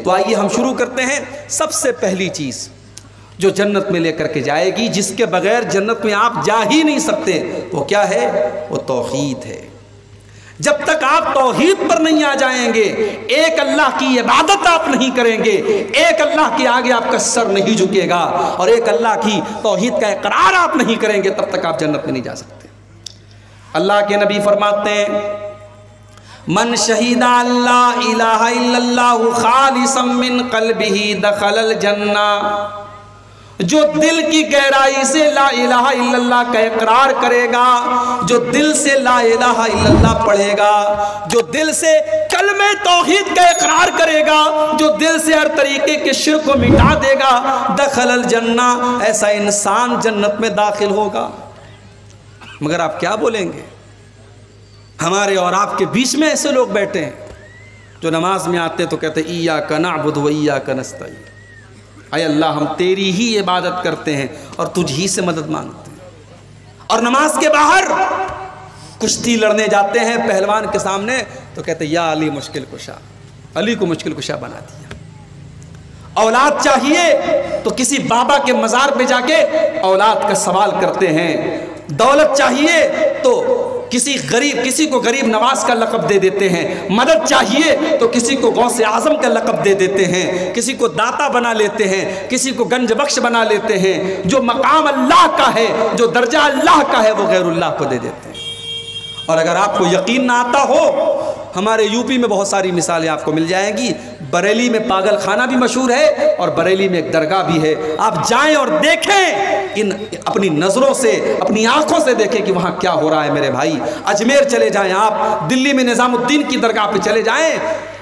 تو آئیے ہم شروع کرتے ہیں۔ سب سے پہلی چیز جو جنت میں لے کر کے جائے گی، جس کے بغیر جنت میں آپ جا ہی نہیں سکتے، وہ کیا ہے؟ وہ توحید ہے۔ جب تک آپ توحید پر نہیں آ جائیں گے، ایک اللہ کی عبادت آپ نہیں کریں گے، ایک اللہ کے آگے آپ کا سر نہیں جھکے گا، اور ایک اللہ کی توحید کا اقرار آپ نہیں کریں گے، تب تک آپ جنت میں نہیں جا سکتے۔ اللہ کے نبی فرماتے ہیں، من شہید اللہ الہ الا اللہ خالصا من قلبہ دخل الجنہ، جو دل کی گہرائی سے لا الہ الا اللہ کا اقرار کرے گا، جو دل سے لا الہ الا اللہ پڑھے گا، جو دل سے کلمہ توحید کا اقرار کرے گا، جو دل سے ہر طریقے کے شرک کو مٹا دے گا، دخل الجنہ، ایسا انسان جنت میں داخل ہوگا۔ مگر آپ کیا بولیں گے؟ ہمارے اور آپ کے بیچ میں ایسے لوگ بیٹھے ہیں جو نماز میں آتے تو کہتے ہیں ایاک نعبد و ایاک نستعین، اے اللہ ہم تیری ہی عبادت کرتے ہیں اور تجھ ہی سے مدد مانگتے ہیں، اور نماز کے باہر کشتی لڑنے جاتے ہیں پہلوان کے سامنے تو کہتے ہیں یا علی مشکل کشا، علی کو مشکل کشا بنا دیا۔ اولاد چاہیے تو کسی بابا کے مزار پہ جا کے اولاد کا سوال کرتے ہیں، دولت چاہیے تو کسی کو غریب نواز کا لقب دے دیتے ہیں، مدد چاہیے تو کسی کو غوث اعظم کا لقب دے دیتے ہیں، کسی کو داتا بنا لیتے ہیں، کسی کو گنج بخش بنا لیتے ہیں۔ جو مقام اللہ کا ہے، جو درجہ اللہ کا ہے، وہ غیر اللہ کو دے دیتے ہیں۔ اور اگر آپ کو یقین نہ آتا ہو، ہمارے یوپی میں بہت ساری مثالیں آپ کو مل جائیں گی۔ بریلی میں پاگل خانہ بھی مشہور ہے اور بریلی میں ایک درگاہ بھی ہے، آپ جائیں اور دیکھیں، اپنی نظروں سے، اپنی آنکھوں سے دیکھیں کہ وہاں کیا ہو رہا ہے میرے بھائی۔ اجمیر چلے جائیں آپ، دلی میں نظام الدین کی درگاہ پہ چلے جائیں،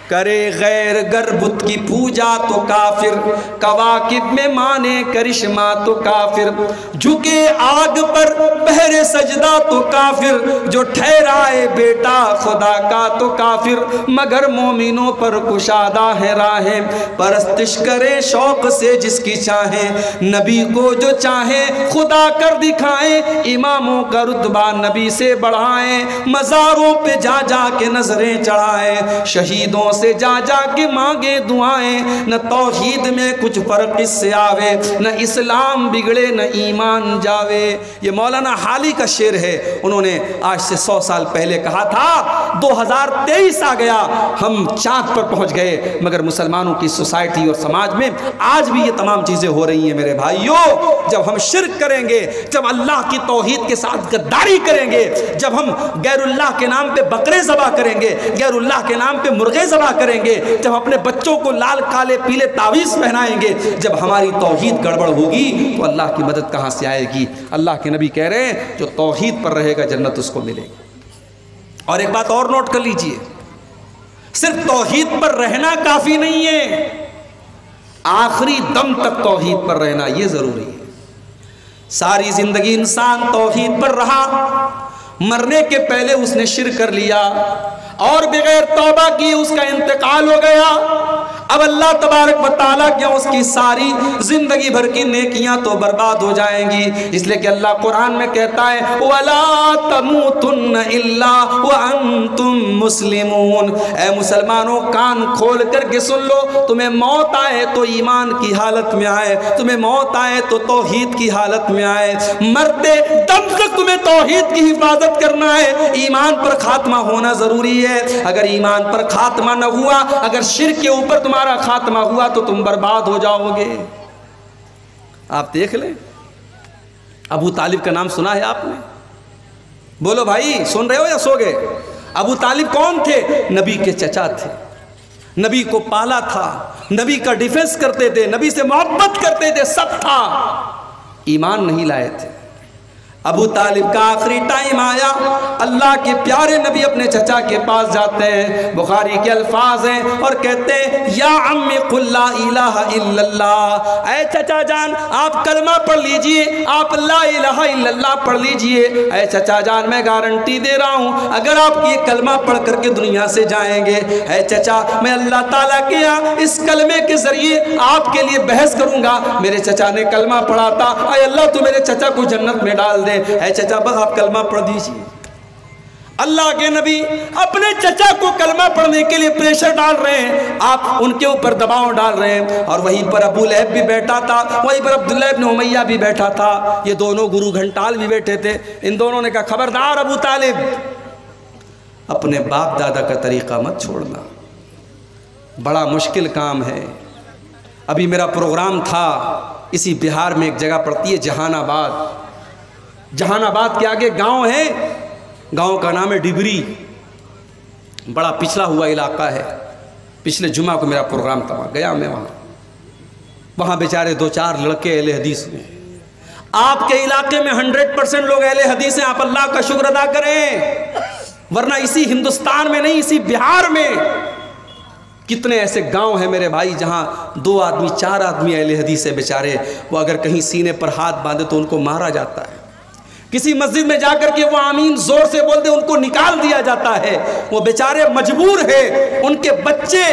کرے غیر گر بت کی پوجا تو کافر، کواکب میں مانے کرشمہ تو کافر، جھکے آگ پر پہرے سجدہ تو کافر، جو ٹھہرائے بیٹا خدا کا تو کافر، مگر مومنوں پر کشادہ ہے راہیں، پرستش کرے شوق سے جس کی چاہیں، نبی کو جو چاہیں خدا کر دکھائیں، اماموں کا رتبہ نبی سے بڑھائیں، مزاروں پہ جا جا کے نظریں چڑھائیں، شہیدوں سے جا جا کے مانگے دعائیں، نہ توحید میں کچھ فرق اس سے آوے، نہ اسلام بگڑے نہ ایمان جاوے۔ یہ مولانا حالی کا شعر ہے، انہوں نے آج سے 100 سال پہلے کہا تھا۔ 2023 آ گیا، ہم چاند پر پہنچ گئے، مگر مسلمانوں کی سوسائٹی اور سماج میں آج بھی یہ تمام چیزیں ہو رہی ہیں میرے بھائیوں۔ جب ہم شرک کریں گے، جب اللہ کی توحید کے ساتھ غداری کریں گے، جب ہم غیر اللہ کے نام پہ بکرے ذبح کریں گے، غیر اللہ کے نام پہ مرغے ذبح کریں گے، جب اپنے بچوں کو لال کالے پیلے تعویذ پہنائیں گے، جب ہماری توحید گڑبڑ ہوگی تو اللہ کی مدد کہاں سے آئے گی؟ اللہ کے نبی کہہ رہے ہیں جو توحید پر رہے گا جنت اس کو ملے گی۔ اور ایک بات اور نوٹ کر لیجئے، صرف توحید پر رہنا کافی نہیں ہے، آخری دم تک توحید پر رہنا یہ ضروری ہے۔ ساری زندگی انسان توحید پر رہا، مرنے کے پہلے اس نے شرک کر لیا اور بغیر توبہ کی اس کا انتقال ہو گیا، اب اللہ تبارک و تعالیٰ کیا اس کی ساری زندگی بھر کی نیکیاں تو برباد ہو جائیں گی، اس لیے کہ اللہ قرآن میں کہتا ہے وَلَا تَمُوتُنَّ إِلَّا وَأَنْتُمْ مُسْلِمُونَ۔ اے مسلمانوں کان کھول کر کے سن لو، تمہیں موت آئے تو ایمان کی حالت میں آئے، تمہیں موت آئے تو توحید کی حالت میں آئے، مرتے دم تک تمہیں توحید کی حفاظت کرنا ہے، ایمان پر خاتمہ ہونا ضروری ہے۔ اگر ایمان پر خاتمہ نہ ہوا، اگر شرک کے اوپر تمہارا خاتمہ ہوا تو تم برباد ہو جاؤ گے۔ آپ دیکھ لیں، ابو طالب کا نام سنا ہے آپ نے؟ بولو بھائی، سن رہے ہو یا سو گئے؟ ابو طالب کون تھے؟ نبی کے چچا تھے، نبی کو پالا تھا، نبی کا ڈیفنس کرتے تھے، نبی سے محبت کرتے تھے، سب تھا، ایمان نہیں لائے تھے۔ ابو طالب کا آخری ٹائم آیا، اللہ کے پیارے نبی اپنے چچا کے پاس جاتے ہیں، بخاری کے الفاظ ہیں اور کہتے ہیں یا عم قل لا الہ الا اللہ، اے چچا جان آپ کلمہ پڑھ لیجئے، آپ لا الہ الا اللہ پڑھ لیجئے۔ اے چچا جان میں گارنٹی دے رہا ہوں اگر آپ یہ کلمہ پڑھ کر کے دنیا سے جائیں گے، اے چچا میں اللہ تعالیٰ کے یہاں اس کلمے کے ذریعے آپ کے لیے بحث کروں گا۔ میرے چچا نے کلمہ پڑھا تھا، اے اللہ تو میرے چچا کو جنت میں ڈال دے۔ اے چچا بس آپ کلمہ پڑھ دیجئے۔ اللہ کے نبی اپنے چچا کو کلمہ پڑھنے کے لیے پریشر ڈال رہے ہیں، آپ ان کے اوپر دباؤ ڈال رہے ہیں، اور وہیں پر ابو لہب بھی بیٹھا تھا، وہیں پر عبداللہ ابن امیہ بھی بیٹھا تھا، یہ دونوں گرو گھنٹال بھی بیٹھے تھے۔ ان دونوں نے کہا خبردار ابو طالب، اپنے باپ دادا کا طریقہ مت چھوڑنا، بڑا مشکل کام ہے۔ ابھی میرا پروگرام تھا اسی بہار میں، ایک جگہ پڑتی ہے جہان آباد، جہان آباد کے آگے گاؤں ہے، گاؤں کا نام ہے ڈبری، بڑا پچھڑا ہوا علاقہ ہے۔ پچھلے جمعہ کو میرا پروگرام تھا، گیا میں وہاں بیچارے دو چار لڑکے اہل حدیث ہوئے۔ آپ کے علاقے میں 100% لوگ اہل حدیث ہیں، آپ اللہ کا شکر ادا کریں، ورنہ اسی ہندوستان میں نہیں، اسی بہار میں کتنے ایسے گاؤں ہیں میرے بھائی جہاں 2 آدمی 4 آدمی اہل حدیث ہیں بیچارے، وہ اگر کہیں سینے پر ہاتھ باندھے تو ان کو مارا جاتا ہے، کسی مسجد میں جا کر کے وہ آمین زور سے بولتے ان کو نکال دیا جاتا ہے، وہ بیچارے مجبور ہیں، ان کے بچے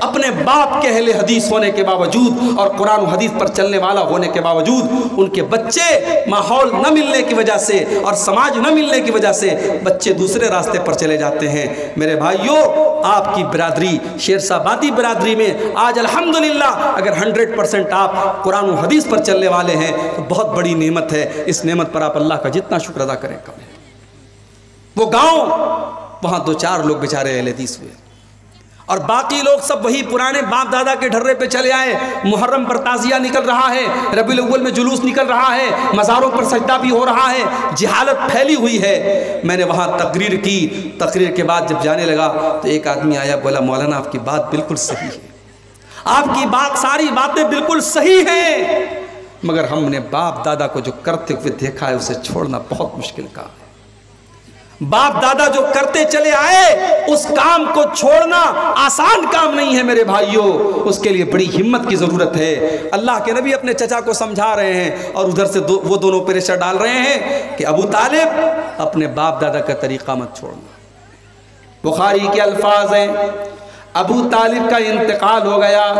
اپنے باپ کے اہل حدیث ہونے کے باوجود اور قرآن و حدیث پر چلنے والا ہونے کے باوجود ان کے بچے ماحول نہ ملنے کی وجہ سے اور سماج نہ ملنے کی وجہ سے بچے دوسرے راستے پر چلے جاتے ہیں۔ میرے بھائیوں، آپ کی برادری شیرشاہ آبادی برادری میں آج الحمدللہ اگر 100% آپ قرآن و حدیث پر چلنے والے ہیں تو بہت بڑی نعمت ہے، اس نعمت پر آپ اللہ کا جتنا شکر ادا کریں کم ہے۔ وہ گاؤں، وہاں 2-4 لوگ بیچارے اہل حدیث ہوئے اور باقی لوگ سب وہی پرانے باپ دادا کے ڈھرے پہ چلے آئے۔ محرم پر تعزیہ نکل رہا ہے، ربیع الاول میں جلوس نکل رہا ہے، مزاروں پر سجدہ بھی ہو رہا ہے، جہالت پھیلی ہوئی ہے۔ میں نے وہاں تقریر کی، تقریر کے بعد جب جانے لگا تو ایک آدمی آیا، بولا مولانا آپ کی بات بالکل صحیح ہے، آپ کی بات ساری باتیں بالکل صحیح ہیں، مگر ہم نے باپ دادا کو جو کرتے ہوئے دیکھا ہے اسے چھوڑنا بہت مشکل کام ہے۔ باپ دادا جو کرتے چلے آئے اس کام کو چھوڑنا آسان کام نہیں ہے میرے بھائیوں، اس کے لیے بڑی ہمت کی ضرورت ہے۔ اللہ کے نبی اپنے چچا کو سمجھا رہے ہیں اور ادھر سے وہ دونوں پریشر ڈال رہے ہیں کہ ابو طالب اپنے باپ دادا کا طریقہ مت چھوڑنا۔ بخاری کے الفاظ ہیں، ابو طالب کا انتقال ہو گیا،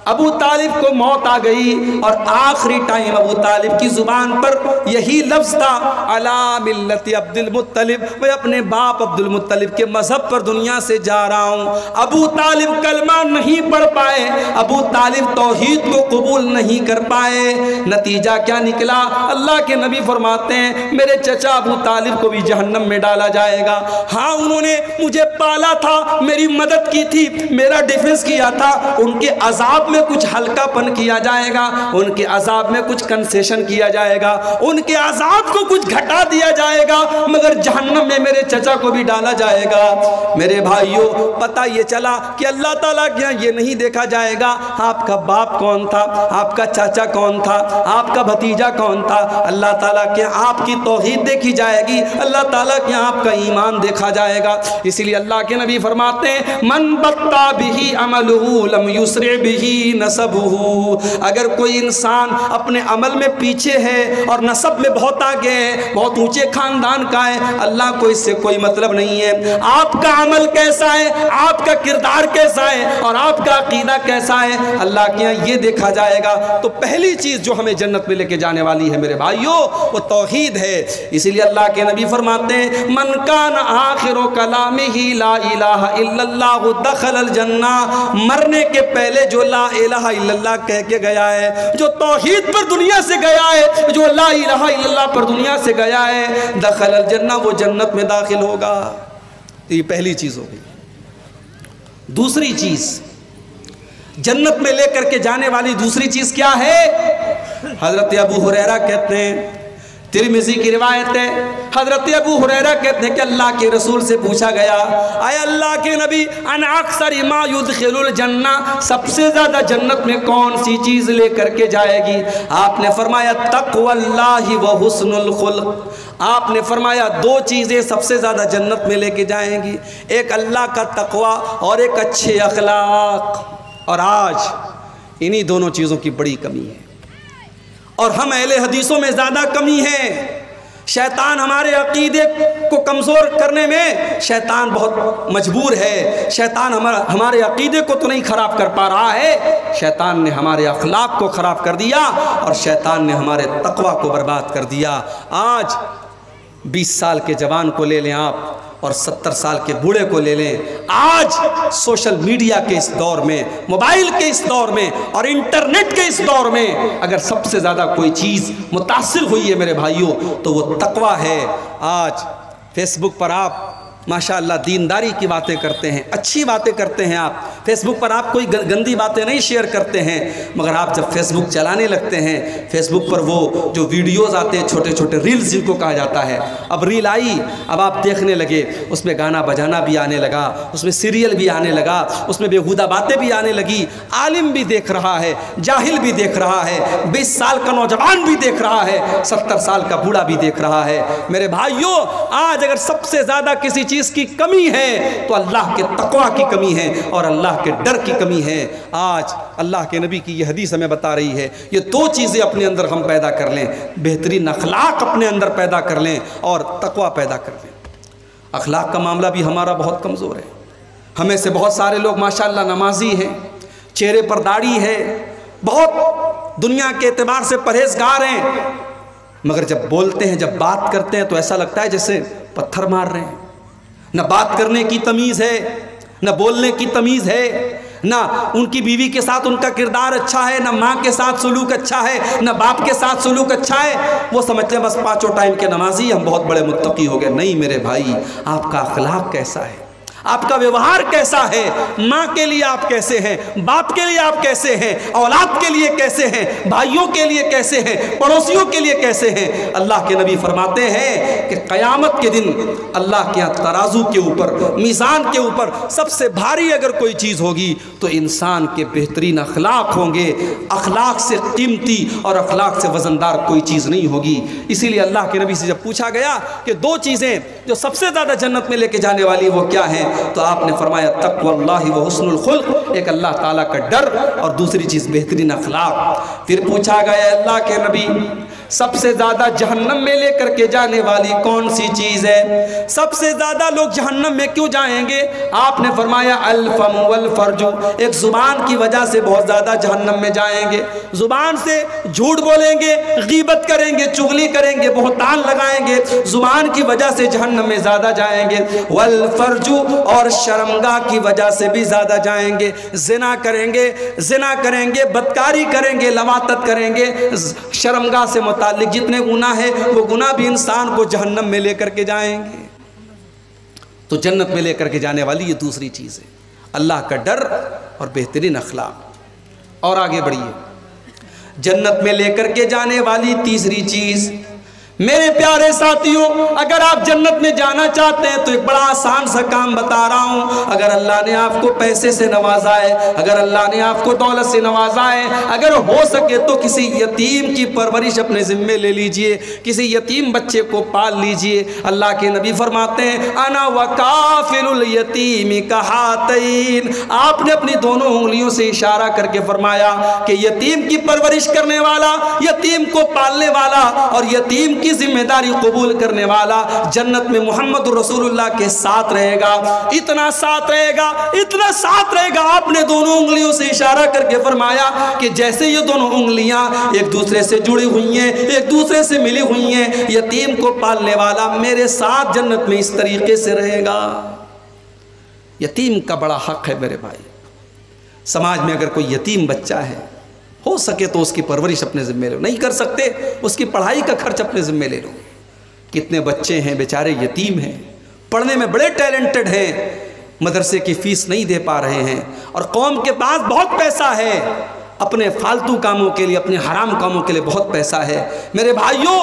ابو طالب کو موت آ گئی اور آخری ٹائم ابو طالب کی زبان پر یہی لفظ تھا، علی ملت عبد المطلب، میں اپنے باپ عبد المطلب کے مذہب پر دنیا سے جا رہا ہوں۔ ابو طالب کلمہ نہیں پڑھ پائے، ابو طالب توحید کو قبول نہیں کر پائے، نتیجہ کیا نکلا؟ اللہ کے نبی فرماتے ہیں میرے چچا ابو طالب کو بھی جہنم میں ڈالا جائے گا۔ ہاں انہوں نے مجھے پالا تھا، میری مدد کی تھی، میرا ڈیفنس کیا تھا، ان کے عذاب میں کچھ ہلکا پن کیا جائے گا، ان کے عذاب میں کچھ کنسیشن کیا جائے گا، ان کے عذاب کو کچھ گھٹا دیا جائے گا، مگر جہنم میں میرے چچا کو بھی ڈالا جائے گا۔ میرے بھائیوں، پتہ یہ چلا کہ اللہ تعالیٰ کے یہ نہیں دیکھا جائے گا آپ کا باپ کون تھا، آپ کا چاچا کون تھا، آپ کا بھتیجا کون تھا، اللہ تعالیٰ کے آپ کی توحید دیکھی جائے گی، اللہ تعالیٰ کے آپ کا ایمان دیکھا جائے گا۔ اسی لیے اللہ کے نبی فرماتے ہیں من بطا بہی عملہ لم یسرع بہی نسبہ، اگر کوئی انسان اپنے عمل میں پیچھے ہے اور نسب میں بہت آگے ہے، بہت اونچے خاندان کا ہے، اللہ کو اس سے کوئی مطلب نہیں ہے۔ آپ کا عمل کیسا ہے، آپ کا کردار کیسا ہے اور آپ کا عقیدہ کیسا ہے، اللہ کے یہاں یہ دیکھا جائے گا۔ تو پہلی چیز جو ہمیں جنت میں لے کے جانے والی ہے میرے بھائیوں، وہ توحید ہے۔ اسی لیے اللہ کے نبی فرماتے ہیں من کان آخر کلامہ لا الہ الا اللہ دخل الجنہ، مرنے کے پہلے جو لا الہ الا اللہ کہہ کے گیا ہے، جو توحید پر دنیا سے گیا ہے، جو لا الہ الا اللہ پر دنیا سے گیا ہے، دخل الجنہ، وہ جنت میں داخل ہوگا۔ یہ پہلی چیز ہوگی۔ دوسری چیز جنت میں لے کر کے جانے والی دوسری چیز کیا ہے؟ حضرت ابو ہریرہ کہتے ہیں، ترمذی کی روایت ہے، حضرت ابو ہریرہ کہتے ہیں کہ اللہ کے رسول سے پوچھا گیا، اے اللہ کے نبی ان اکثر ما يدخل الجنہ، سب سے زیادہ جنت میں کون سی چیز لے کر کے جائے گی؟ آپ نے فرمایا تقوی اللہ و حسن الخلق۔ آپ نے فرمایا 2 چیزیں سب سے زیادہ جنت میں لے کے جائیں گی، ایک اللہ کا تقوی اور ایک اچھے اخلاق۔ اور آج انہی دونوں چیزوں کی بڑی کمی ہے اور ہم اہل حدیثوں میں زیادہ کمی ہے۔ شیطان ہمارے عقیدے کو کمزور کرنے میں شیطان بہت مجبور ہے۔ شیطان ہمارے عقیدے کو تو نہیں خراب کر پا رہا ہے، شیطان نے ہمارے اخلاق کو خراب کر دیا اور شیطان نے ہمارے تقوی کو برباد کر دیا۔ آج 20 سال کے جوان کو لے لیں آپ اور 70 سال کے بوڑھے کو لے لیں. آج سوشل میڈیا کے اس دور میں، موبائل کے اس دور میں اور انٹرنیٹ کے اس دور میں اگر سب سے زیادہ کوئی چیز متاثر ہوئی ہے میرے بھائیوں تو وہ تقویٰ ہے. آج فیس بک پر آپ ماشاءاللہ دینداری کی باتیں کرتے ہیں، اچھی باتیں کرتے ہیں. آپ فیس بک پر آپ کوئی گندی باتیں نہیں شیئر کرتے ہیں، مگر آپ جب فیس بک چلانے لگتے ہیں، فیس بک پر وہ جو ویڈیوز آتے ہیں چھوٹے چھوٹے ریلز جن کو کہا جاتا ہے، اب ریل آئی، اب آپ دیکھنے لگے، اس میں گانا بجانا بھی آنے لگا، اس میں سیریل بھی آنے لگا، اس میں بےہودہ باتیں بھی آنے لگی. عالم بھی دیکھ رہا ہے، جاہل بھی دیکھ رہا ہے، 20 سال کا نوجوان بھی دیکھ رہا ہے، 70 سال کا بوڑھا بھی دیکھ رہا ہے. میرے بھائیوں، آج اگر سب سے زیادہ کسی چیز کی کمی ہے تو اللہ کے تقویٰ کی کمی ہے اور اللہ کے ڈر کی کمی ہے. آج اللہ کے نبی کی یہ حدیث ہمیں بتا رہی ہے، یہ 2 چیزیں اپنے اندر ہم پیدا کر لیں، بہترین اخلاق اپنے اندر پیدا کر لیں اور تقویٰ پیدا کر لیں. اخلاق کا معاملہ بھی ہمارا بہت کمزور ہے. ہمیں سے بہت سارے لوگ ماشاءاللہ نمازی ہیں، چہرے پر داڑھی ہے، بہت دنیا کے اعتبار سے پرہیزگار ہیں، مگر جب بولتے ہیں، جب بات کرتے ہیں تو ایسا لگتا ہے جیسے پتھر مار رہے ہیں. نہ بات کرنے کی تمیز ہے، نہ بولنے کی تمیز ہے، نہ ان کی بیوی کے ساتھ ان کا کردار اچھا ہے، نہ ماں کے ساتھ سلوک اچھا ہے، نہ باپ کے ساتھ سلوک اچھا ہے. وہ سمجھتے ہیں بس 5 ٹائم کے نمازی ہم بہت بڑے متقی ہو گئے. نہیں میرے بھائی، آپ کا اخلاق کیسا ہے، آپ کا ویوہار کیسا ہے، ماں کے لیے آپ کیسے ہیں، باپ کے لیے آپ کیسے ہیں، اولاد کے لیے کیسے ہیں، بھائیوں کے لیے کیسے ہیں، پڑوسیوں کے لیے کیسے ہیں. اللہ کے نبی فرماتے ہیں کہ قیامت کے دن اللہ کے ہاں ترازو کے اوپر، میزان کے اوپر سب سے بھاری اگر کوئی چیز ہوگی تو انسان کے بہترین اخلاق ہوں گے. اخلاق سے قیمتی اور اخلاق سے وزندار کوئی چیز نہیں ہوگی. اسی لیے اللہ کے نبی سے جب پوچھا گیا کہ 2 چیزیں جو سب سے زیادہ جنت میں لے کے جانے والی وہ کیا ہیں، تو آپ نے فرمایا تقوی اللہ و حسن الخلق، ایک اللہ تعالیٰ کا ڈر اور دوسری چیز بہترین اخلاق. پھر پوچھا گیا اللہ کے نبی سب سے زیادہ جہنم میں لے کر کے جانے والی کون سی چیز ہے، سب سے زیادہ لوگ جہنم میں کیوں جائیں گے؟ آپ نے فرمایا الفم والفرج، ایک زبان کی وجہ سے بہت زیادہ جہنم میں جائیں گے. زبان سے جھوٹ بولیں گے، غیبت کریں گے، چغلی کریں گے، بہتان لگائیں گے، زبان کی وجہ سے جہنم میں زیادہ جائیں گے. والفرج، اور شرمگاہ کی وجہ سے بھی زیادہ جائیں گے. زنا کریں گے، بدکاری کریں گے، لواطت کریں گے. شرمگاہ سے متعلق جتنے گناہ ہیں وہ گناہ بھی انسان کو جہنم میں لے کر کے جائیں گے. تو جنت میں لے کر کے جانے والی یہ دوسری چیز ہے، اللہ کا ڈر اور بہترین اخلاق. اور آگے بڑھیے، جنت میں لے کر کے جانے والی تیسری چیز، میرے پیارے ساتھیوں، اگر آپ جنت میں جانا چاہتے ہیں تو ایک بڑا آسان سا کام بتا رہا ہوں. اگر اللہ نے آپ کو پیسے سے نوازا ہے، اگر اللہ نے آپ کو دولت سے نوازا ہے، اگر ہو سکے تو کسی یتیم کی پرورش اپنے ذمے لے لیجئے، کسی یتیم بچے کو پال لیجئے. اللہ کے نبی فرماتے ہیں انا وکافل الیتیم کہاتین. آپ نے اپنی دونوں انگلیوں سے اشارہ کر کے فرمایا کہ یتیم کی پرورش کرنے والا، یتیم کو پالنے والا اور یتیم کی ذمہ داری قبول کرنے والا جنت میں محمد رسول اللہ کے ساتھ رہے گا. اتنا ساتھ رہے گا، اتنا ساتھ رہے گا. آپ نے دونوں انگلیوں سے اشارہ کر کے فرمایا کہ جیسے یہ دونوں انگلیاں ایک دوسرے سے جڑی ہوئی ہیں، ایک دوسرے سے ملی ہوئی ہیں، یتیم کو پالنے والا میرے ساتھ جنت میں اس طریقے سے رہے گا. یتیم کا بڑا حق ہے میرے بھائی. سماج میں اگر کوئی یتیم بچہ ہے، ہو سکے تو اس کی پرورش اپنے ذمہ لے لو، نہیں کر سکتے اس کی پڑھائی کا خرچ اپنے ذمہ لے لو. کتنے بچے ہیں بیچارے یتیم ہیں، پڑھنے میں بڑے ٹیلنٹڈ ہیں، مدرسے کی فیس نہیں دے پا رہے ہیں، اور قوم کے پاس بہت پیسہ ہے، اپنے فالتو کاموں کے لیے، اپنے حرام کاموں کے لیے بہت پیسہ ہے. میرے بھائیوں،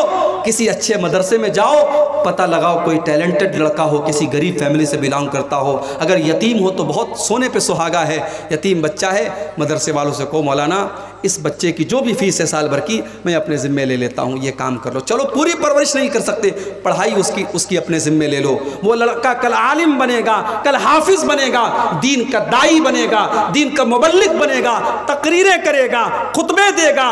کسی اچھے مدرسے میں جاؤ، پتہ لگاؤ کوئی ٹیلنٹڈ لڑکا ہو، کسی غریب فیملی سے بلانگ کرتا ہو. اگر یتیم ہو تو بہت سونے پہ سہاگا ہے. یتیم بچہ ہے، مدرسے والوں سے کہو مولانا اس بچے کی جو بھی فیس ہے سال بھر کی میں اپنے ذمے لے لیتا ہوں، یہ کام کر لو. چلو پوری پرورش نہیں کر سکتے، پڑھائی اس کی اپنے ذمے لے لو. وہ لڑکا کل عالم بنے گا، کل حافظ بنے گا، دین کا داعی بنے گا، دین کا مبلغ بنے گا، تقریریں کرے گا، خطبے دے گا،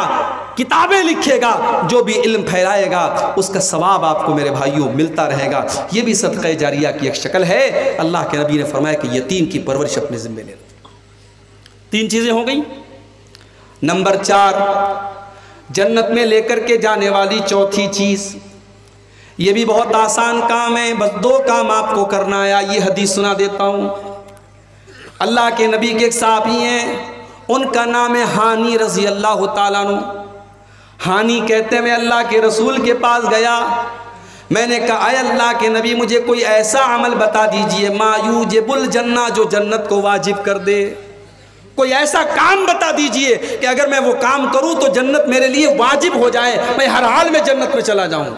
کتابیں لکھے گا. جو بھی علم پھیلائے گا اس کا ثواب آپ کو میرے بھائیوں ملتا رہے گا. یہ بھی صدقہ جاریہ کی ایک شکل ہے. اللہ کے نبی نے فرمایا کہ یتیم کی پرورش اپنے ذمے لے لو. 3 چیزیں ہو گئیں. نمبر 4، جنت میں لے کر کے جانے والی چوتھی چیز، یہ بھی بہت آسان کام ہے، بس 2 کام آپ کو کرنا ہے۔ یہ حدیث سنا دیتا ہوں۔ اللہ کے نبی کے ایک صحابی ہیں، ان کا نام ہے ہانی رضی اللہ تعالیٰ عنہ۔ ہانی کہتے ہیں میں اللہ کے رسول کے پاس گیا، میں نے کہا اے اللہ کے نبی مجھے کوئی ایسا عمل بتا دیجئے ما یوجب الجنہ، جو جنت کو واجب کر دے۔ کوئی ایسا کام بتا دیجئے کہ اگر میں وہ کام کروں تو جنت میرے لیے واجب ہو جائے، میں ہر حال میں جنت میں چلا جاؤں۔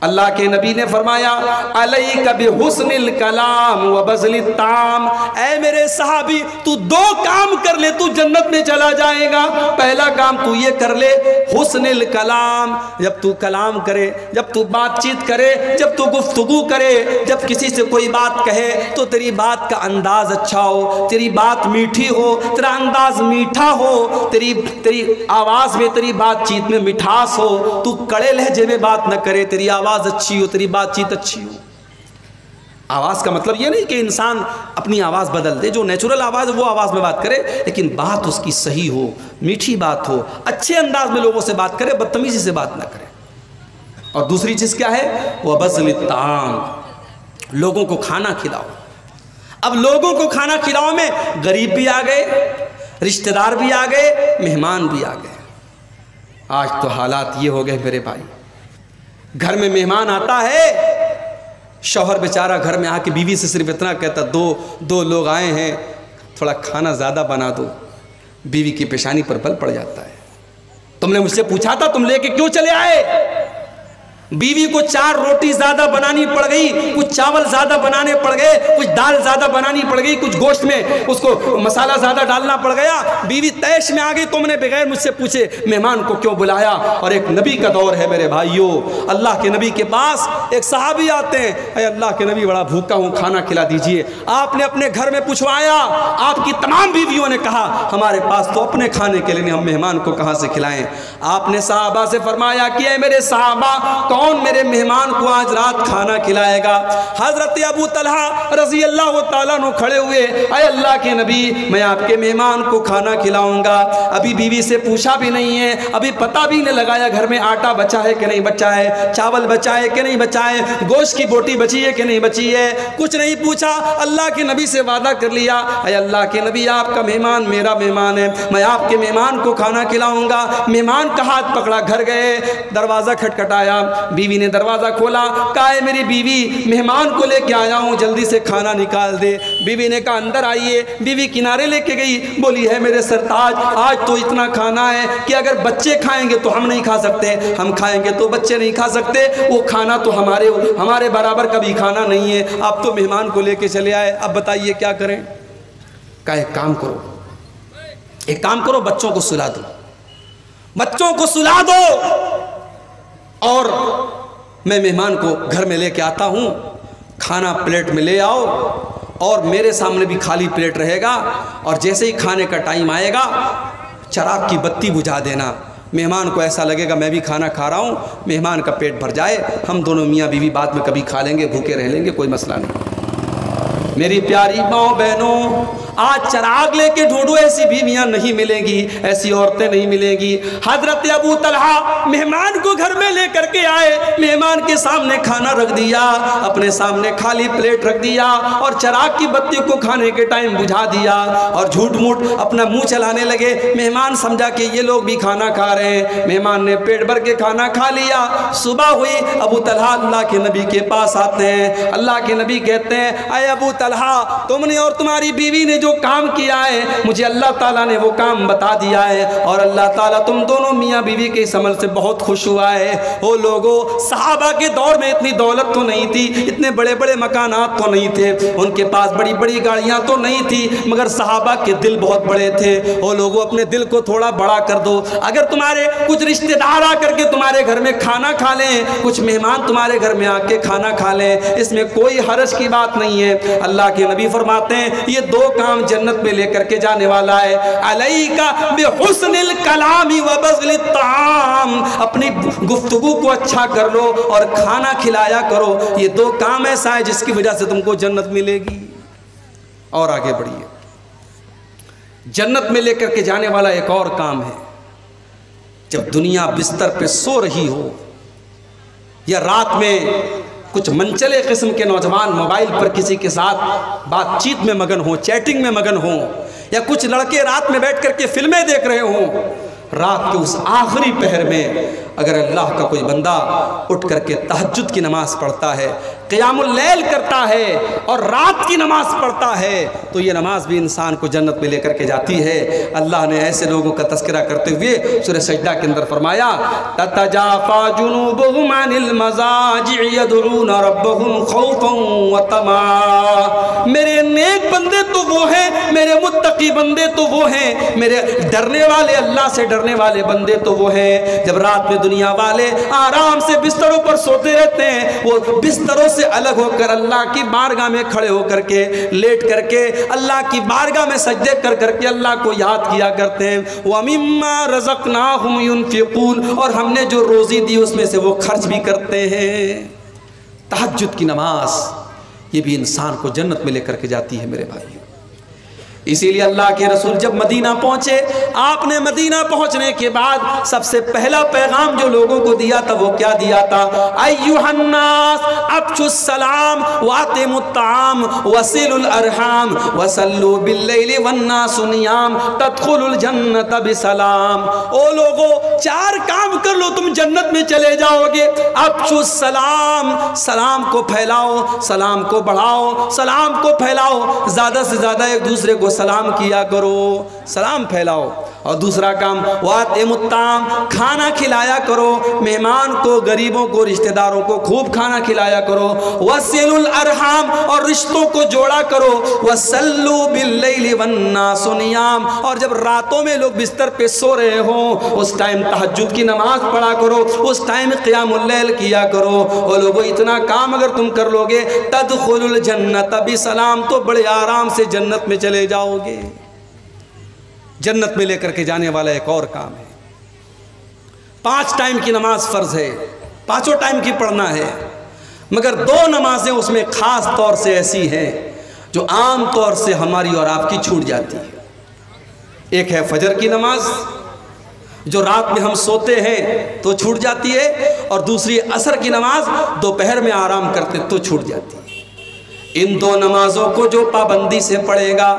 اللہ کے نبی نے فرمایا علیک بحسن الکلام وبذل الطعام، اے میرے صحابی تو 2 کام کر لے تو جنت میں چلا جائے گا۔ پہلا کام تو یہ کر لے حسن الکلام، جب تو کلام کرے، جب تو بات چیت کرے، جب تو گفتگو کرے، جب کسی سے کوئی بات کہے تو تیری بات کا انداز اچھا ہو، تیری بات میٹھی ہو، تیرا انداز میٹھا ہو، تیری آواز میں، تیری بات چیت میں مٹھاس ہو، تو کڑے لہجے میں بات نہ کرے، تیری آواز اچھی ہو، تیری بات چیت اچھی ہو۔ آواز کا مطلب یہ نہیں کہ انسان اپنی آواز بدل دے، جو نیچرل آواز ہے وہ آواز میں بات کرے، لیکن بات اس کی صحیح ہو، میٹھی بات ہو، اچھے انداز میں لوگوں سے بات کرے، بدتمیزی سے بات نہ کرے۔ اور دوسری چیز کیا ہے؟ وبذل الطعام، لوگوں کو کھانا کھلاؤ۔ اب لوگوں کو کھانا کھلاؤ میں غریب بھی آ گئے، رشتہ دار بھی آ گئے، مہمان بھی آ گئے۔ آج تو حالات یہ ہو گئے میرے بھائی، گھر میں مہمان آتا ہے، شوہر بیچارہ گھر میں آ کے بیوی سے صرف اتنا کہتا دو لوگ آئے ہیں، تھوڑا کھانا زیادہ بنا دو۔ بیوی کی پیشانی پر بل پڑ جاتا ہے، تم نے مجھ سے پوچھا تھا تم لے کے کیوں چلے آئے؟ بیوی کو 4 روٹی زیادہ بنانی پڑ گئی، کچھ چاول زیادہ بنانے پڑ گئے، کچھ دال زیادہ بنانی پڑ گئی، کچھ گوشت میں اس کو مسالہ زیادہ ڈالنا پڑ گیا، بیوی تیش میں آ گئی، تم نے بغیر مجھ سے پوچھے مہمان کو کیوں بلایا؟ اور ایک نبی کا دور ہے میرے بھائیوں، اللہ کے نبی کے پاس ایک صحابی آتے ہیں، اے اللہ کے نبی بڑا بھوکا ہوں، کھانا کھلا دیجئے۔ آپ نے اپنے گھر میں پوچھوایا، آپ کی تمام بیویوں نے کہا ہمارے پاس تو اپنے کھانے کے لیے ہم مہمان کو کہاں سے کھلائیں؟ آپ نے صحابہ سے فرمایا کہ اے میرے صحابہ، کون میرے مہمان کو آج رات کھانا کھلائے گا؟ حضرت ابو طلحہ رضی اللہ تعالیٰ عنہ کھڑے ہوئے، اے اللہ کے نبی میں آپ کے مہمان کو کھانا کھلاؤں گا۔ ابھی بیوی سے پوچھا بھی نہیں ہے، ابھی پتہ بھی نہیں لگایا گھر میں آٹا بچا ہے کہ نہیں بچا ہے، چاول بچا ہے کہ نہیں بچا ہے، گوشت کی بوٹی بچی ہے کہ نہیں بچی ہے، کچھ نہیں پوچھا، اللہ کے نبی سے وعدہ کر لیا اے اللہ کے نبی آپ کا مہمان میرا مہمان ہے، میں آپ کے مہمان کو کھانا کھلاؤں گا۔ مہمان کا ہاتھ پکڑا، گھر گئے، دروازہ کھٹکھٹایا، بیوی نے دروازہ کھولا، کہا ہے میری بیوی مہمان کو لے کے آیا ہوں، جلدی سے کھانا نکال دے۔ بیوی نے کہا اندر آئیے، بیوی کنارے لے کے گئی، بولی ہے میرے سرتاج آج تو اتنا کھانا ہے کہ اگر بچے کھائیں گے تو ہم نہیں کھا سکتے، ہم کھائیں گے تو بچے نہیں کھا سکتے، وہ کھانا تو ہمارے برابر کبھی کھانا نہیں ہے، آپ تو مہمان کو لے کے چلے آئے، اب بتائیے کیا کریں؟ کہا ایک کام کرو بچوں کو سلا دو، بچوں کو سلا دو اور میں مہمان کو گھر میں لے کے آتا ہوں، کھانا پلیٹ میں لے آؤ اور میرے سامنے بھی خالی پلیٹ رہے گا، اور جیسے ہی کھانے کا ٹائم آئے گا چراغ کی بتی بجھا دینا، مہمان کو ایسا لگے گا میں بھی کھانا کھا رہا ہوں، مہمان کا پیٹ بھر جائے، ہم دونوں میاں بیوی بعد میں کبھی کھا لیں گے، بھوکے رہ لیں گے، کوئی مسئلہ نہیں۔ میری پیاری ماؤں بہنوں، آج چراغ لے کے ڈھونڈو، ایسی بیویاں نہیں ملیں گی، ایسی عورتیں نہیں ملیں گی۔ حضرت ابو طلحہ مہمان کو گھر میں لے کر کے آئے، مہمان کے سامنے کھانا رکھ دیا، اپنے سامنے خالی پلیٹ رکھ دیا اور چراغ کی بتی کو کھانے کے ٹائم بجھا دیا اور جھوٹ موٹ اپنا منہ چلانے لگے۔ مہمان سمجھا کہ یہ لوگ بھی کھانا کھا رہے ہیں، مہمان نے پیٹ بھر کے کھانا کھا لیا۔ صبح ہوئی، ابو طلحہ اللہ کے نبی کے پاس آتے ہیں، اللہ کے نبی کہتے ہیں اے ابو طلحہ، تم نے اور تمہاری بیوی نے جو کام کیا ہے مجھے اللہ تعالیٰ نے وہ کام بتا دیا ہے، اور اللہ تعالیٰ تم دونوں میاں بیوی کے اس عمل سے بہت خوش ہوا ہے۔ وہ لوگوں، صحابہ کے دور میں اتنی دولت تو نہیں تھی، اتنے بڑے بڑے مکانات تو نہیں تھے، ان کے پاس بڑی بڑی گاڑیاں تو نہیں تھی، مگر صحابہ کے دل بہت بڑے تھے۔ وہ لوگوں اپنے دل کو تھوڑا بڑا کر دو، اگر تمہارے کچھ رشتہ دار آ کر کے تمہارے گھر میں کھانا کھا لیں، کچھ مہمان تمہارے گھر میں آ کے کھانا کھا لیں، اس میں کوئی حرج کی بات نہیں ہے۔ اللہ کے نبی فرماتے ہیں یہ 2 کام جنت میں لے کر کے جانے والا ہے، علیکا بحسن الکلام وبذل الطعام، اپنی گفتگو کو اچھا کر لو اور کھانا کھلایا کرو، یہ 2 کام ایسا ہے جس کی وجہ سے تم کو جنت ملے گی۔ اور آگے بڑھیے، جنت میں لے کر کے جانے والا ایک اور کام ہے، جب دنیا بستر پہ سو رہی ہو یا رات میں کچھ منچلے قسم کے نوجوان موبائل پر کسی کے ساتھ بات چیت میں مگن ہوں، چیٹنگ میں مگن ہوں، یا کچھ لڑکے رات میں بیٹھ کر کے فلمیں دیکھ رہے ہوں، رات کے اس آخری پہر میں اگر اللہ کا کوئی بندہ اٹھ کر کے تہجد کی نماز پڑھتا ہے، قیام اللیل کرتا ہے اور رات کی نماز پڑھتا ہے، تو یہ نماز بھی انسان کو جنت میں لے کر کے جاتی ہے۔ اللہ نے ایسے لوگوں کا تذکرہ کرتے ہوئے سورہ سجدہ کے اندر فرمایا تتجافا جنوبهم عن المضاجع يدعون ربهم خوفا وطمعا، میرے نیک بندے تو وہ ہیں، میرے متقی بندے تو وہ ہیں، میرے ڈرنے والے اللہ سے ڈرنے والے بندے تو وہ ہیں۔ جب رات میں دنیا والے آرام سے بستروں پر سوتے رہتے ہیں، وہ بستروں سے الگ ہو کر اللہ کی بارگاہ میں کھڑے ہو کر کے، لیٹ کر کے اللہ کی بارگاہ میں سجدے کر کر کے اللہ کو یاد کیا کرتے ہیں۔ وَمِمَّا رَزَقْنَاهُمْ يُنْفِقُونَ، اور ہم نے جو روزی دی اس میں سے وہ خرچ بھی کرتے ہیں۔ تہجد کی نماز یہ بھی انسان کو جنت میں لے کر کے جاتی ہے میرے بھائیو۔ اسی لیے اللہ کے رسول جب مدینہ پہنچے، آپ نے مدینہ پہنچنے کے بعد سب سے پہلا پیغام جو لوگوں کو دیا تھا وہ کیا دیا تھا؟ ایھا الناس افشوا السلام واطعموا الطعام وصلوا الارحام وصلوا باللیل والناس نیام تدخلوا الجنۃ بسلام۔ او لوگو، چار کام کر لو تم جنت میں چلے جاؤ گے۔ افشوا السلام، سلام کو پھیلاؤ، سلام کو بڑھاؤ، سلام کو پھیلاؤ، زیادہ سے زیادہ ایک دوسرے کو سلام کیا کرو، سلام پھیلاؤ۔ اور دوسرا کام واطعموا الطعام، کھانا کھلایا کرو، مہمان کو، غریبوں کو، رشتہ داروں کو خوب کھانا کھلایا کرو۔ وصلوا الارحام، اور رشتوں کو جوڑا کرو۔ وصلوا باللیل والناس نیام، اور جب راتوں میں لوگ بستر پہ سو رہے ہوں اس ٹائم تہجد کی نماز پڑھا کرو، اس ٹائم قیام اللیل کیا کرو۔ اور لوگوں اتنا کام اگر تم کر لو گے تدخلوا الجنۃ بسلام، تو بڑے آرام سے جنت میں چلے جاؤ گے۔ جنت میں لے کر کے جانے والا ایک اور کام ہے۔ 5 ٹائم کی نماز فرض ہے، 5 ٹائم کی پڑھنا ہے، مگر 2 نمازیں اس میں خاص طور سے ایسی ہیں جو عام طور سے ہماری اور آپ کی چھوٹ جاتی ہے۔ ایک ہے فجر کی نماز جو رات میں ہم سوتے ہیں تو چھوٹ جاتی ہے، اور دوسری عصر کی نماز دوپہر میں آرام کرتے تو چھوٹ جاتی ہے۔ ان 2 نمازوں کو جو پابندی سے پڑھے گا،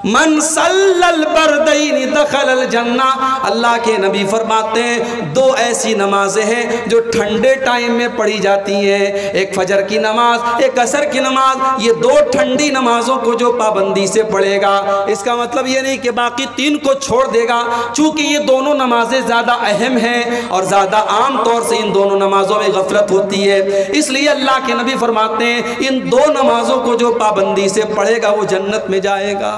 من صلی البردین دخل الجنہ، اللہ کے نبی فرماتے ہیں 2 ایسی نمازیں ہیں جو ٹھنڈے ٹائم میں پڑھی جاتی ہیں، ایک فجر کی نماز، ایک عصر کی نماز۔ یہ 2 ٹھنڈی نمازوں کو جو پابندی سے پڑھے گا، اس کا مطلب یہ نہیں کہ باقی 3 کو چھوڑ دے گا، چونکہ یہ دونوں نمازیں زیادہ اہم ہیں اور زیادہ عام طور سے ان دونوں نمازوں میں غفلت ہوتی ہے، اس لیے اللہ کے نبی فرماتے ہیں ان 2 نمازوں کو جو پابندی سے پڑھے گا وہ جنت میں جائے گا۔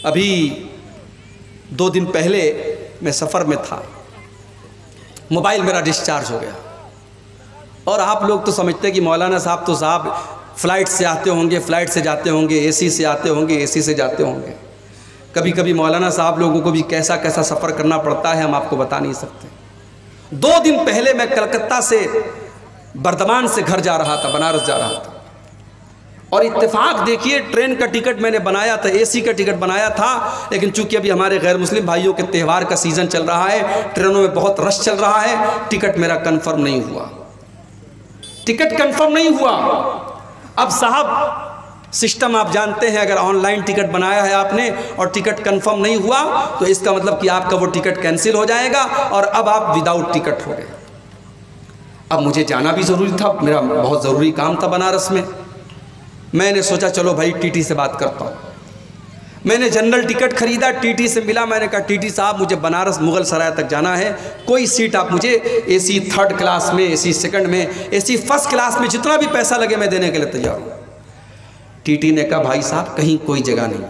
ابھی 2 دن پہلے میں سفر میں تھا، موبائل میرا ڈسچارج ہو گیا، اور آپ لوگ تو سمجھتے ہیں کہ مولانا صاحب تو فلائٹ سے آتے ہوں گے، فلائٹ سے جاتے ہوں گے، اے سی سے آتے ہوں گے، اے سی سے جاتے ہوں گے۔ کبھی کبھی مولانا صاحب لوگوں کو بھی کیسا کیسا سفر کرنا پڑتا ہے ہم آپ کو بتا نہیں سکتے۔ 2 دن پہلے میں کلکتہ سے بردمان سے گھر جا رہا تھا، بنارس جا رہا تھا، اور اتفاق دیکھیے ٹرین کا ٹکٹ میں نے بنایا تھا، اے سی کا ٹکٹ بنایا تھا، لیکن چونکہ ابھی ہمارے غیر مسلم بھائیوں کے تہوار کا سیزن چل رہا ہے، ٹرینوں میں بہت رش چل رہا ہے، ٹکٹ میرا کنفرم نہیں ہوا، ٹکٹ کنفرم نہیں ہوا۔ اب صاحب سسٹم آپ جانتے ہیں، اگر آن لائن ٹکٹ بنایا ہے آپ نے اور ٹکٹ کنفرم نہیں ہوا تو اس کا مطلب کہ آپ کا وہ ٹکٹ کینسل ہو جائے گا اور اب آپ وداؤٹ ٹکٹ ہو گئے۔ اب مجھے جانا بھی ضروری تھا، میرا بہت ضروری کام تھا بنارس میں۔ میں نے سوچا چلو بھائی ٹی ٹی سے بات کرتا ہوں۔ میں نے جنرل ٹکٹ خریدا، ٹی ٹی سے ملا، میں نے کہا ٹی ٹی صاحب مجھے بنارس مغل سرائے تک جانا ہے، کوئی سیٹ آپ مجھے اے سی 3rd کلاس میں، اے سی 2nd میں، اے سی 1st کلاس میں، جتنا بھی پیسہ لگے میں دینے کے لیے تیار ہوں۔ ٹی ٹی نے کہا بھائی صاحب کہیں کوئی جگہ نہیں،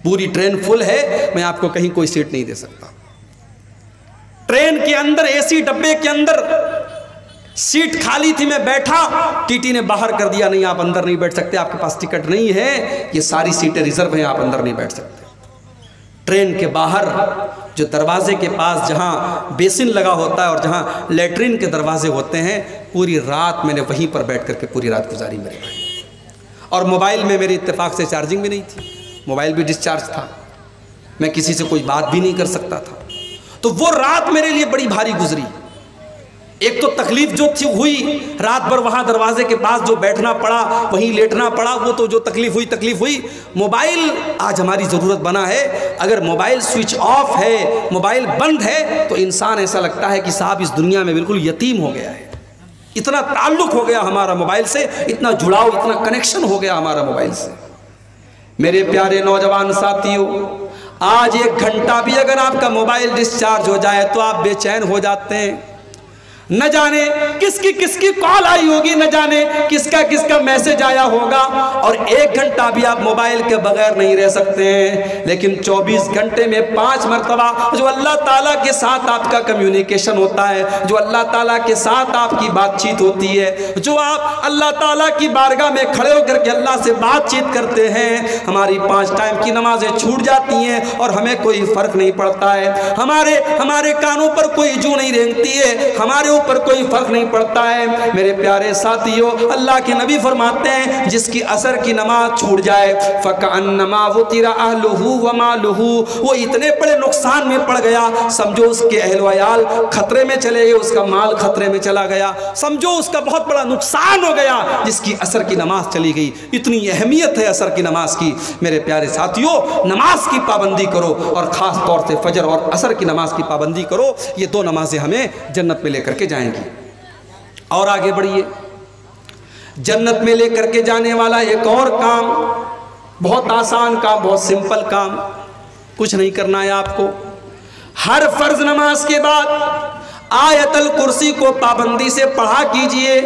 پوری ٹرین فل ہے، میں آپ کو کہیں کوئی سیٹ نہیں دے سکتا۔ ٹرین کے اندر اے سی ڈبے کے اندر سیٹ خالی تھی، میں بیٹھا، ٹی ٹی نے باہر کر دیا، نہیں آپ اندر نہیں بیٹھ سکتے، آپ کے پاس ٹکٹ نہیں ہے، یہ ساری سیٹیں ریزرو ہیں، آپ اندر نہیں بیٹھ سکتے۔ ٹرین کے باہر جو دروازے کے پاس جہاں بیسن لگا ہوتا ہے اور جہاں لیٹرین کے دروازے ہوتے ہیں، پوری رات میں نے وہیں پر بیٹھ کر کے پوری رات گزاری میرے بھائی۔ اور موبائل میں میری اتفاق سے چارجنگ بھی نہیں تھی، موبائل بھی ڈسچارج تھا، میں کسی سے کوئی بات بھی نہیں کر سکتا تھا، تو وہ رات میرے لیے بڑی بھاری گزری۔ ایک تو تکلیف جو تھی ہوئی رات بھر وہاں دروازے کے پاس جو بیٹھنا پڑا وہیں لیٹنا پڑا، وہ تو جو تکلیف ہوئی۔ موبائل آج ہماری ضرورت بنا ہے، اگر موبائل سوئچ آف ہے، موبائل بند ہے تو انسان ایسا لگتا ہے کہ صاحب اس دنیا میں بالکل یتیم ہو گیا ہے۔ اتنا تعلق ہو گیا ہمارا موبائل سے، اتنا جڑاؤ، اتنا کنیکشن ہو گیا ہمارا موبائل سے۔ میرے پیارے نوجوان ساتھیوں، آج 1 گھنٹہ بھی اگر آپ کا موبائل ڈسچارج ہو جائے تو آپ بے چین ہو جاتے ہیں۔ نہ جانے کس کی کال آئی ہوگی، نہ جانے کس کا میسج آیا ہوگا، اور 1 گھنٹہ بھی آپ موبائل کے بغیر نہیں رہ سکتے ہیں۔ لیکن 24 گھنٹے میں 5 مرتبہ جو اللہ تعالیٰ کے ساتھ آپ کا کمیونیکیشن ہوتا ہے، جو اللہ تعالیٰ کے ساتھ آپ کی بات چیت ہوتی ہے، جو آپ اللہ تعالیٰ کی بارگاہ میں کھڑے ہو کر کے اللہ سے بات چیت کرتے ہیں، ہماری 5 ٹائم کی نمازیں چھوٹ جاتی ہیں اور ہمیں کوئی فرق نہیں پڑتا ہے۔ ہمارے کانوں پر کوئی جو نہیں رینگتی ہے، ہمارے اوپر کوئی فرق نہیں پڑتا ہے۔ میرے پیارے ساتھیوں، اللہ کے نبی فرماتے ہیں جس کی عصر کی نماز چھوٹ جائے فَكَأَنَّمَا وُتِرَ أَهْلُهُ وَمَالُهُ، وہ اتنے بڑے نقصان میں پڑ گیا، سمجھو اس کے اہل و عیال خطرے میں چلے گئے، اس کا مال خطرے میں چلا گیا، سمجھو اس کا بہت بڑا نقصان ہو گیا جس کی عصر کی نماز چلی گئی۔ اتنی اہمیت ہے عصر کی نماز کی۔ میرے پیارے ساتھیوں، نماز کی پابندی کرو، اور خاص طور سے فجر اور عصر کی نماز کی پابندی کرو۔ یہ 2 نمازیں ہمیں جنت میں لے کر کے جائیں گی۔ اور آگے بڑھیے، جنت میں لے کر کے جانے والا ایک اور کام، بہت آسان کام، بہت سمپل کام، کچھ نہیں کرنا ہے آپ کو۔ ہر فرض نماز کے بعد آیت الکرسی کو پابندی سے پڑھا کیجئے۔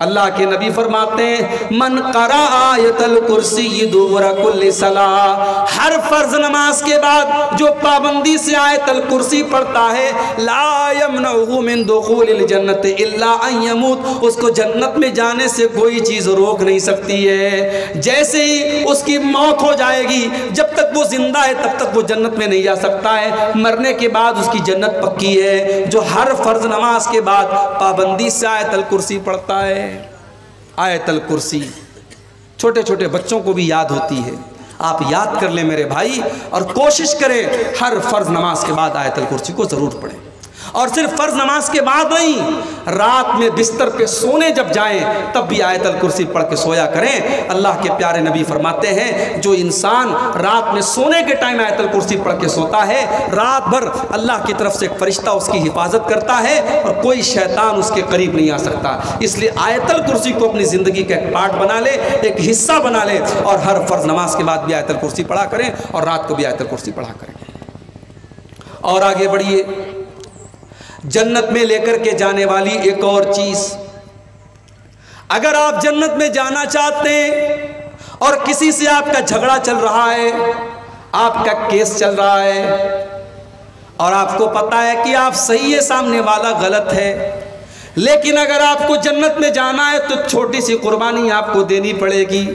اللہ کے نبی فرماتے ہیں من قرأ آیت الکرسی دبر کل صلاۃ، ہر فرض نماز کے بعد جو پابندی سے آیت الکرسی پڑھتا ہے لا یمنعہ من دخول الجنت الا ان یموت، اس کو جنت میں جانے سے کوئی چیز روک نہیں سکتی ہے۔ جیسے ہی اس کی موت ہو جائے گی، جب تک وہ زندہ ہے تب تک وہ جنت میں نہیں جا سکتا ہے، مرنے کے بعد اس کی جنت پکی ہے۔ جو ہر فرض نماز کے بعد پابندی سے آیت الکرسی پڑھتا ہے، آیت الکرسی چھوٹے چھوٹے بچوں کو بھی یاد ہوتی ہے، آپ یاد کر لیں میرے بھائی، اور کوشش کریں ہر فرض نماز کے بعد آیت الکرسی کو ضرور پڑھیں۔ اور صرف فرض نماز کے بعد نہیں، رات میں بستر پہ سونے جب جائیں تب بھی آیت الکرسی پڑھ کے سویا کریں۔ اللہ کے پیارے نبی فرماتے ہیں جو انسان رات میں سونے کے ٹائم آیت الکرسی پڑھ کے سوتا ہے، رات بھر اللہ کی طرف سے ایک فرشتہ اس کی حفاظت کرتا ہے اور کوئی شیطان اس کے قریب نہیں آ سکتا۔ اس لیے آیت الکرسی کو اپنی زندگی کا ایک پارٹ بنا لے، ایک حصہ بنا لے، اور ہر فرض نماز کے بعد بھی آیت الکرسی پڑھا کریں، اور رات کو بھی آیت الکرسی پڑھا کریں۔ اور آگے بڑھیے، جنت میں لے کر کے جانے والی ایک اور چیز، اگر آپ جنت میں جانا چاہتے ہیں اور کسی سے آپ کا جھگڑا چل رہا ہے، آپ کا کیس چل رہا ہے، اور آپ کو پتا ہے کہ آپ صحیح ہے، سامنے والا غلط ہے، لیکن اگر آپ کو جنت میں جانا ہے تو چھوٹی سی قربانی آپ کو دینی پڑے گی۔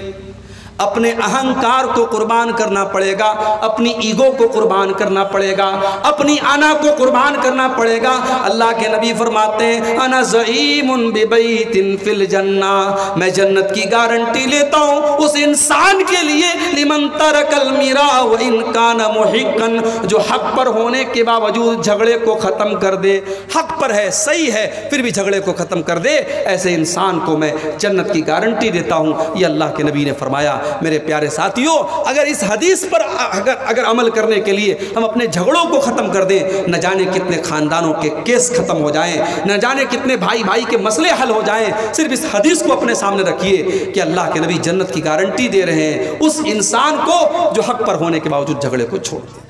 اپنے اہنکار کو قربان کرنا پڑے گا، اپنی ایگو کو قربان کرنا پڑے گا، اپنی انا کو قربان کرنا پڑے گا۔ اللہ کے نبی فرماتے ہیں انا زعیم ببیت فی الجنہ، میں جنت کی گارنٹی لیتا ہوں اس انسان کے لیے لمن ترک المیراء وان کان محقا، جو حق پر ہونے کے باوجود جھگڑے کو ختم کر دے، حق پر ہے، صحیح ہے، پھر بھی جھگڑے کو ختم کر دے، ایسے انسان کو میں جنت کی گارنٹی دیتا ہوں۔ یہ اللہ کے نبی نے فرمایا۔ میرے پیارے ساتھیوں، اگر اس حدیث پر اگر عمل کرنے کے لیے ہم اپنے جھگڑوں کو ختم کر دیں، نہ جانے کتنے خاندانوں کے کیس ختم ہو جائیں، نہ جانے کتنے بھائی کے مسئلے حل ہو جائیں۔ صرف اس حدیث کو اپنے سامنے رکھیے کہ اللہ کے نبی جنت کی گارنٹی دے رہے ہیں اس انسان کو جو حق پر ہونے کے باوجود جھگڑے کو چھوڑ دے۔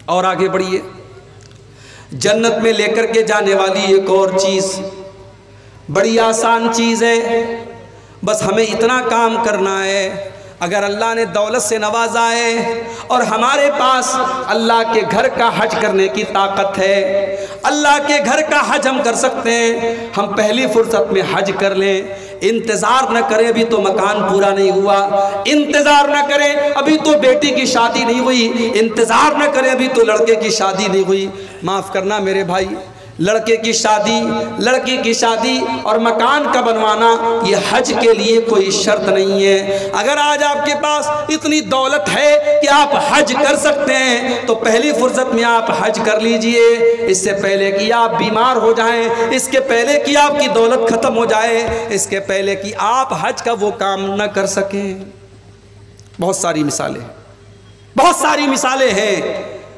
اور آگے بڑھیے، جنت میں لے کر کے جانے والی ایک اور چیز، بڑی آسان چیز ہے، بس ہمیں اتنا کام کرنا ہے۔ اگر اللہ نے دولت سے نوازا ہے اور ہمارے پاس اللہ کے گھر کا حج کرنے کی طاقت ہے، اللہ کے گھر کا حج ہم کر سکتے ہیں، ہم پہلی فرصت میں حج کر لیں۔ انتظار نہ کریں ابھی تو مکان پورا نہیں ہوا، انتظار نہ کریں ابھی تو بیٹی کی شادی نہیں ہوئی، انتظار نہ کریں ابھی تو لڑکے کی شادی نہیں ہوئی۔ معاف کرنا میرے بھائی، لڑکے کی شادی، لڑکی کی شادی اور مکان کا بنوانا یہ حج کے لیے کوئی شرط نہیں ہے۔ اگر آج آپ کے پاس اتنی دولت ہے کہ آپ حج کر سکتے ہیں تو پہلی فرصت میں آپ حج کر لیجئے، اس سے پہلے کہ آپ بیمار ہو جائیں، اس کے پہلے کہ آپ کی دولت ختم ہو جائے، اس کے پہلے کہ آپ حج کا وہ کام نہ کر سکیں۔ بہت ساری مثالیں، بہت ساری مثالیں ہیں۔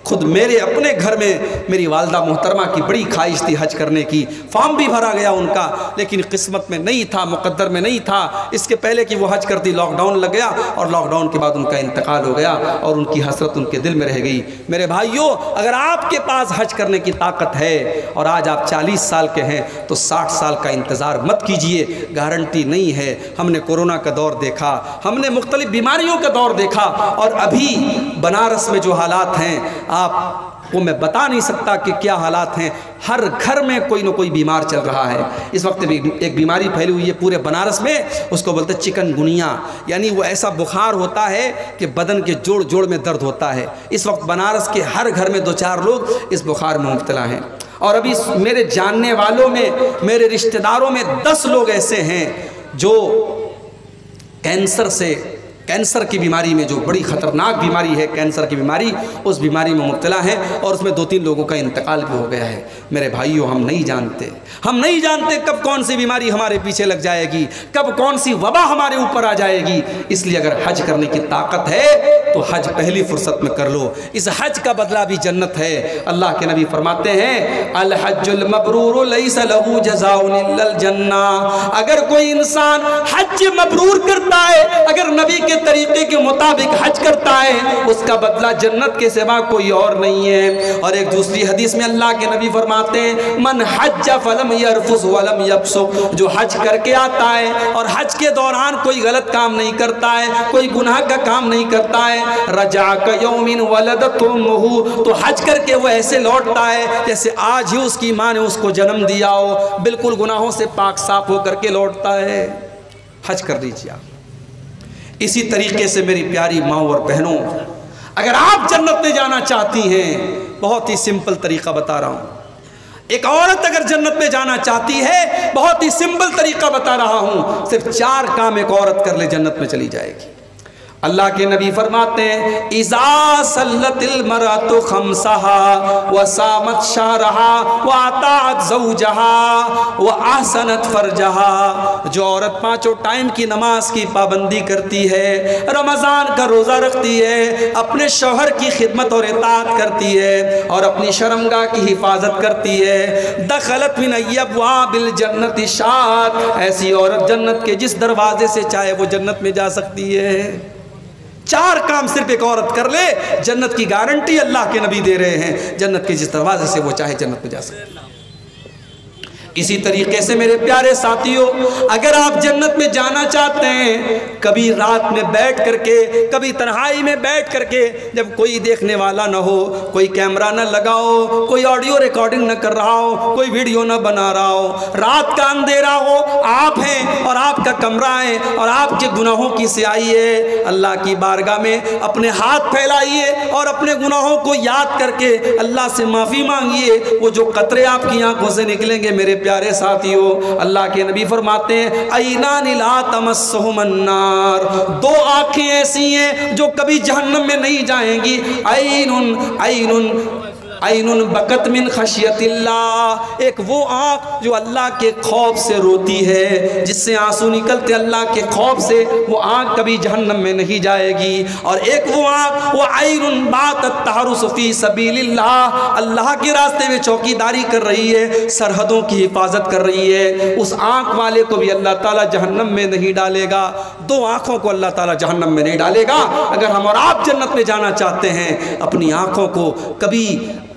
خود میرے اپنے گھر میں میری والدہ محترمہ کی بڑی خواہش تھی حج کرنے کی، فارم بھی بھرا گیا ان کا، لیکن قسمت میں نہیں تھا، مقدر میں نہیں تھا۔ اس کے پہلے کہ وہ حج کرتی لاک ڈاؤن لگ گیا، اور لاک ڈاؤن کے بعد ان کا انتقال ہو گیا، اور ان کی حسرت ان کے دل میں رہ گئی۔ میرے بھائیوں، اگر آپ کے پاس حج کرنے کی طاقت ہے اور آج آپ 40 سال کے ہیں تو 60 سال کا انتظار مت کیجئے، گارنٹی نہیں ہے۔ ہم نے کورونا کا دور دیکھا، ہم نے مختلف بیماریوں کا دور دیکھا، اور ابھی بنارس میں جو حالات ہیں آپ کو میں بتا نہیں سکتا کہ کیا حالات ہیں۔ ہر گھر میں کوئی نہ کوئی بیمار چل رہا ہے۔ اس وقت بھی ایک بیماری پھیلی ہوئی ہے پورے بنارس میں، اس کو بولتے چکن گنیا، یعنی وہ ایسا بخار ہوتا ہے کہ بدن کے جوڑ جوڑ میں درد ہوتا ہے۔ اس وقت بنارس کے ہر گھر میں 2-4 لوگ اس بخار میں مبتلا ہیں، اور ابھی میرے جاننے والوں میں، میرے رشتہ داروں میں 10 لوگ ایسے ہیں جو کینسر کی بیماری میں، جو بڑی خطرناک بیماری ہے کینسر کی بیماری، اس بیماری میں مبتلا ہیں، اور اس میں 2-3 لوگوں کا انتقال بھی ہو گیا ہے۔ میرے بھائیوں، ہم نہیں جانتے کب کون سی بیماری ہمارے پیچھے لگ جائے گی، کب کون سی وبا ہمارے اوپر آ جائے گی۔ اس لیے اگر حج کرنے کی طاقت ہے تو حج پہلی فرصت میں کر لو، اس حج کا بدلہ بھی جنت ہے۔ اللہ کے نبی فرماتے ہیں الحج المبرور لیس له جزاء الا الجنہ۔ اگر کوئی انسان حج مبرور کرتا ہے، اگر نبی کے طریقے کے مطابق حج کرتا ہے، اس کا بدلہ جنت کے سوا کوئی اور نہیں ہے۔ اور ایک دوسری حدیث میں اللہ کے نبی فرماتے ہیں من حج فلم یرفث ولم یفسق، جو حج کر کے آتا ہے اور حج کے دوران کوئی غلط کام نہیں کرتا ہے، کوئی گناہ کا کام نہیں کرتا ہے، رجع کیوم ولدت امہ، تو حج کر کے وہ ایسے لوٹتا ہے جیسے آج ہی اس کی ماں نے اس کو جنم دیا ہو، بالکل گناہوں سے پاک صاف ہو کر کے لوٹتا ہے۔ حج کر لیجیے آپ۔ اسی طریقے سے میری پیاری ماؤں اور بہنوں، اگر آپ جنت میں جانا چاہتی ہیں، بہت ہی سمپل طریقہ بتا رہا ہوں۔ ایک عورت اگر جنت میں جانا چاہتی ہے، بہت ہی سمپل طریقہ بتا رہا ہوں، صرف 4 کام ایک عورت کر لے جنت میں چلی جائے گی۔ اللہ کے نبی فرماتے ہیں اذا صلت المرأۃ خمسها وصامت شهرها واطاعت زوجها واحسنت فرجها، جو عورت 5 ٹائم کی نماز کی پابندی کرتی ہے، رمضان کا روزہ رکھتی ہے، اپنے شوہر کی خدمت اور اطاعت کرتی ہے، اور اپنی شرمگاہ کی حفاظت کرتی ہے، دخلت من ابواب الجنت شاءت، ایسی عورت جنت کے جس دروازے سے چاہے وہ جنت میں جا سکتی ہے۔ 4 کام صرف ایک عورت کر لے، جنت کی گارنٹی اللہ کے نبی دے رہے ہیں، جنت کے جس دروازے سے وہ چاہے جنت میں جا سکتے۔ اسی طریقے سے میرے پیارے ساتھیوں، اگر آپ جنت میں جانا چاہتے ہیں، کبھی رات میں بیٹھ کر کے، کبھی تنہائی میں بیٹھ کر کے، جب کوئی دیکھنے والا نہ ہو، کوئی کیمرہ نہ لگا ہو، کوئی آڈیو ریکارڈنگ نہ کر رہا ہو، کوئی ویڈیو نہ بنا رہا ہو، رات کا اندھیرا ہو، آپ ہیں اور آپ کا کمرہ ہے اور آپ کے گناہوں کی سیاہی ہے، اللہ کی بارگاہ میں اپنے ہاتھ پھیلائیے اور اپنے گناہوں کو یاد کر کے اللہ سے معافی مانگیے۔ وہ جو قطرے آپ کی آنکھوں سے نکلیں گے میرے پیارے ساتھیوں، اللہ کے نبی فرماتے ہیں عینان لا تمسہم النار، 2 آنکھیں ایسی ہیں جو کبھی جہنم میں نہیں جائیں گی، عین بکت من خشیت اللہ، ایک وہ آنکھ جو اللہ کے خوف سے روتی ہے، جس سے آنسو نکلتے اللہ کے خوف سے، وہ آنکھ کبھی جہنم میں نہیں جائے گی۔ اور ایک وہ آنکھ، وہ عین باتت تحرس فی سبیل اللہ، اللہ کے راستے میں چوکیداری کر رہی ہے، سرحدوں کی حفاظت کر رہی ہے، اس آنکھ والے کو بھی اللہ تعالیٰ جہنم میں نہیں ڈالے گا۔ 2 آنکھوں کو اللہ تعالیٰ جہنم میں نہیں ڈالے گا۔ اگر ہم اور آپ جنت میں جانا چاہتے ہیں، اپنی آنکھوں کو کبھی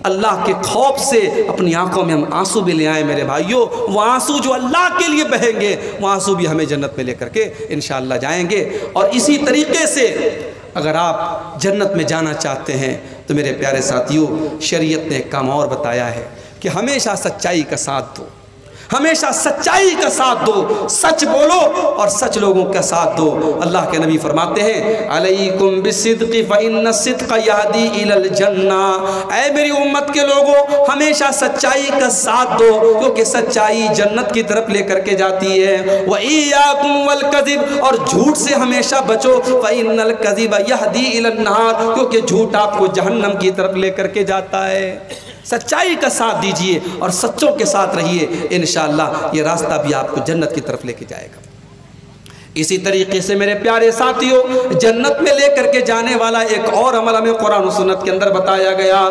اللہ کے خوف سے اپنی آنکھوں میں ہم آنسو بھی لے آئیں میرے بھائیوں، وہ آنسو جو اللہ کے لیے بہیں گے، وہ آنسو بھی ہمیں جنت میں لے کر کے انشاءاللہ جائیں گے۔ اور اسی طریقے سے اگر آپ جنت میں جانا چاہتے ہیں تو میرے پیارے ساتھیوں، شریعت نے ایک کام اور بتایا ہے کہ ہمیشہ سچائی کا ساتھ دو، ہمیشہ سچائی کا ساتھ دو، سچ بولو اور سچ لوگوں کا ساتھ دو۔ اللہ کے نبی فرماتے ہیں علیکم بالصدق فإن الصدق یہدی الی الجنہ، اے میری امت کے لوگوں ہمیشہ سچائی کا ساتھ دو کیونکہ سچائی جنت کی طرف لے کر کے جاتی ہے۔ وإیاکم والکذب، اور جھوٹ سے ہمیشہ بچو، فإن الکذب یہدی الی النار، کیونکہ جھوٹ آپ کو جہنم کی طرف لے کر کے جاتا ہے۔ سچائی کا ساتھ دیجئے اور سچوں کے ساتھ رہیے، انشاءاللہ یہ راستہ بھی آپ کو جنت کی طرف لے کے جائے گا۔ اسی طریقے سے میرے پیارے ساتھیوں، جنت میں لے کر کے جانے والا ایک اور عمل ہمیں قرآن و سنت کے اندر بتایا گیا۔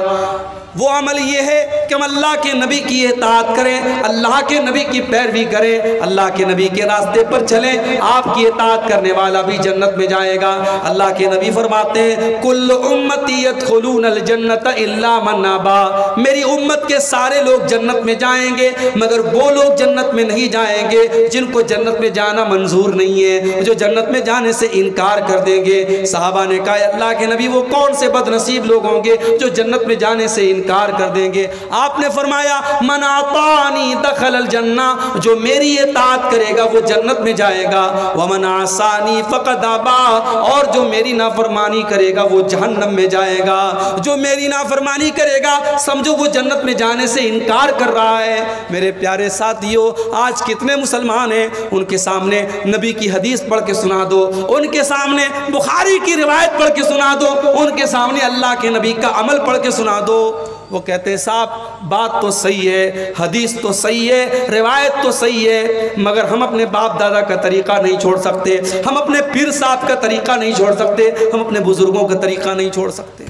وہ عمل یہ ہے کہ ہم اللہ کے نبی کی اطاعت کریں، اللہ کے نبی کی پیروی کریں، اللہ کے نبی کے راستے پر چلیں، آپ کی اطاعت کرنے والا بھی جنت میں جائے گا۔ اللہ کے نبی فرماتے ہیں کل امتی يدخلون الجنت الا من ابا، میری امت کے سارے لوگ جنت میں جائیں گے مگر وہ لوگ جنت میں نہیں جائیں گے جن کو جنت میں جانا منظور نہیں ہے، جو جنت میں جانے سے انکار کر دیں گے۔ صحابہ نے کہا اللہ کے نبی وہ کون سے بد نصیب لوگ ہوں گے جو جنت میں جانے سے انکار کر دیں گے؟ آپ نے فرمایا من اطاعنی دخل الجنہ، جو میری اطاعت کرے گا وہ جنت میں جائے گا، ومن عصانی فقد ابا، اور جو میری نافرمانی کرے گا وہ جہنم میں جائے گا۔ جو میری نافرمانی کرے گا سمجھو وہ جنت میں جانے سے انکار کر رہا ہے۔ میرے پیارے ساتھیوں، آج کتنے مسلمان ہیں ان کے سامنے نبی کی حدیث پڑھ کے سنا دو، ان کے سامنے بخاری کی روایت پڑھ کے سنا دو، ان کے سامنے اللہ کے نبی کا عمل پڑھ کے سنا دو، وہ کہتے ہیں صاحب بات تو صحیح ہے، حدیث تو صحیح ہے، روایت تو صحیح ہے، مگر ہم اپنے باپ دادا کا طریقہ نہیں چھوڑ سکتے، ہم اپنے پیر صاحب کا طریقہ نہیں چھوڑ سکتے، ہم اپنے بزرگوں کا طریقہ نہیں چھوڑ سکتے۔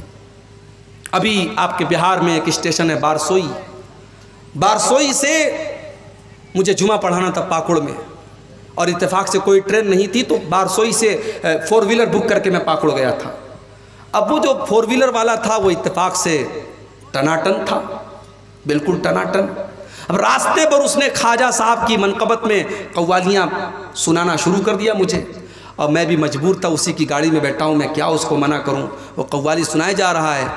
ابھی آپ کے بہار میں ایک اسٹیشن ہے بارسوئی، بارسوئی سے مجھے جمعہ پڑھانا تھا پاکڑ میں، اور اتفاق سے کوئی ٹرین نہیں تھی تو بارسوئی سے 4 ویلر بک کر کے میں پاکڑ گیا تھا۔ اب وہ جو 4 ویلر والا تھا وہ اتفاق سے ٹناٹن تھا، بالکل ٹناٹن۔ اب راستے پر اس نے خواجہ صاحب کی منقبت میں قوالیاں سنانا شروع کر دیا مجھے، اور میں بھی مجبور تھا، اسی کی گاڑی میں بیٹھا ہوں، میں کیا اس کو منع کروں، وہ قوالی سنائے جا رہا ہے۔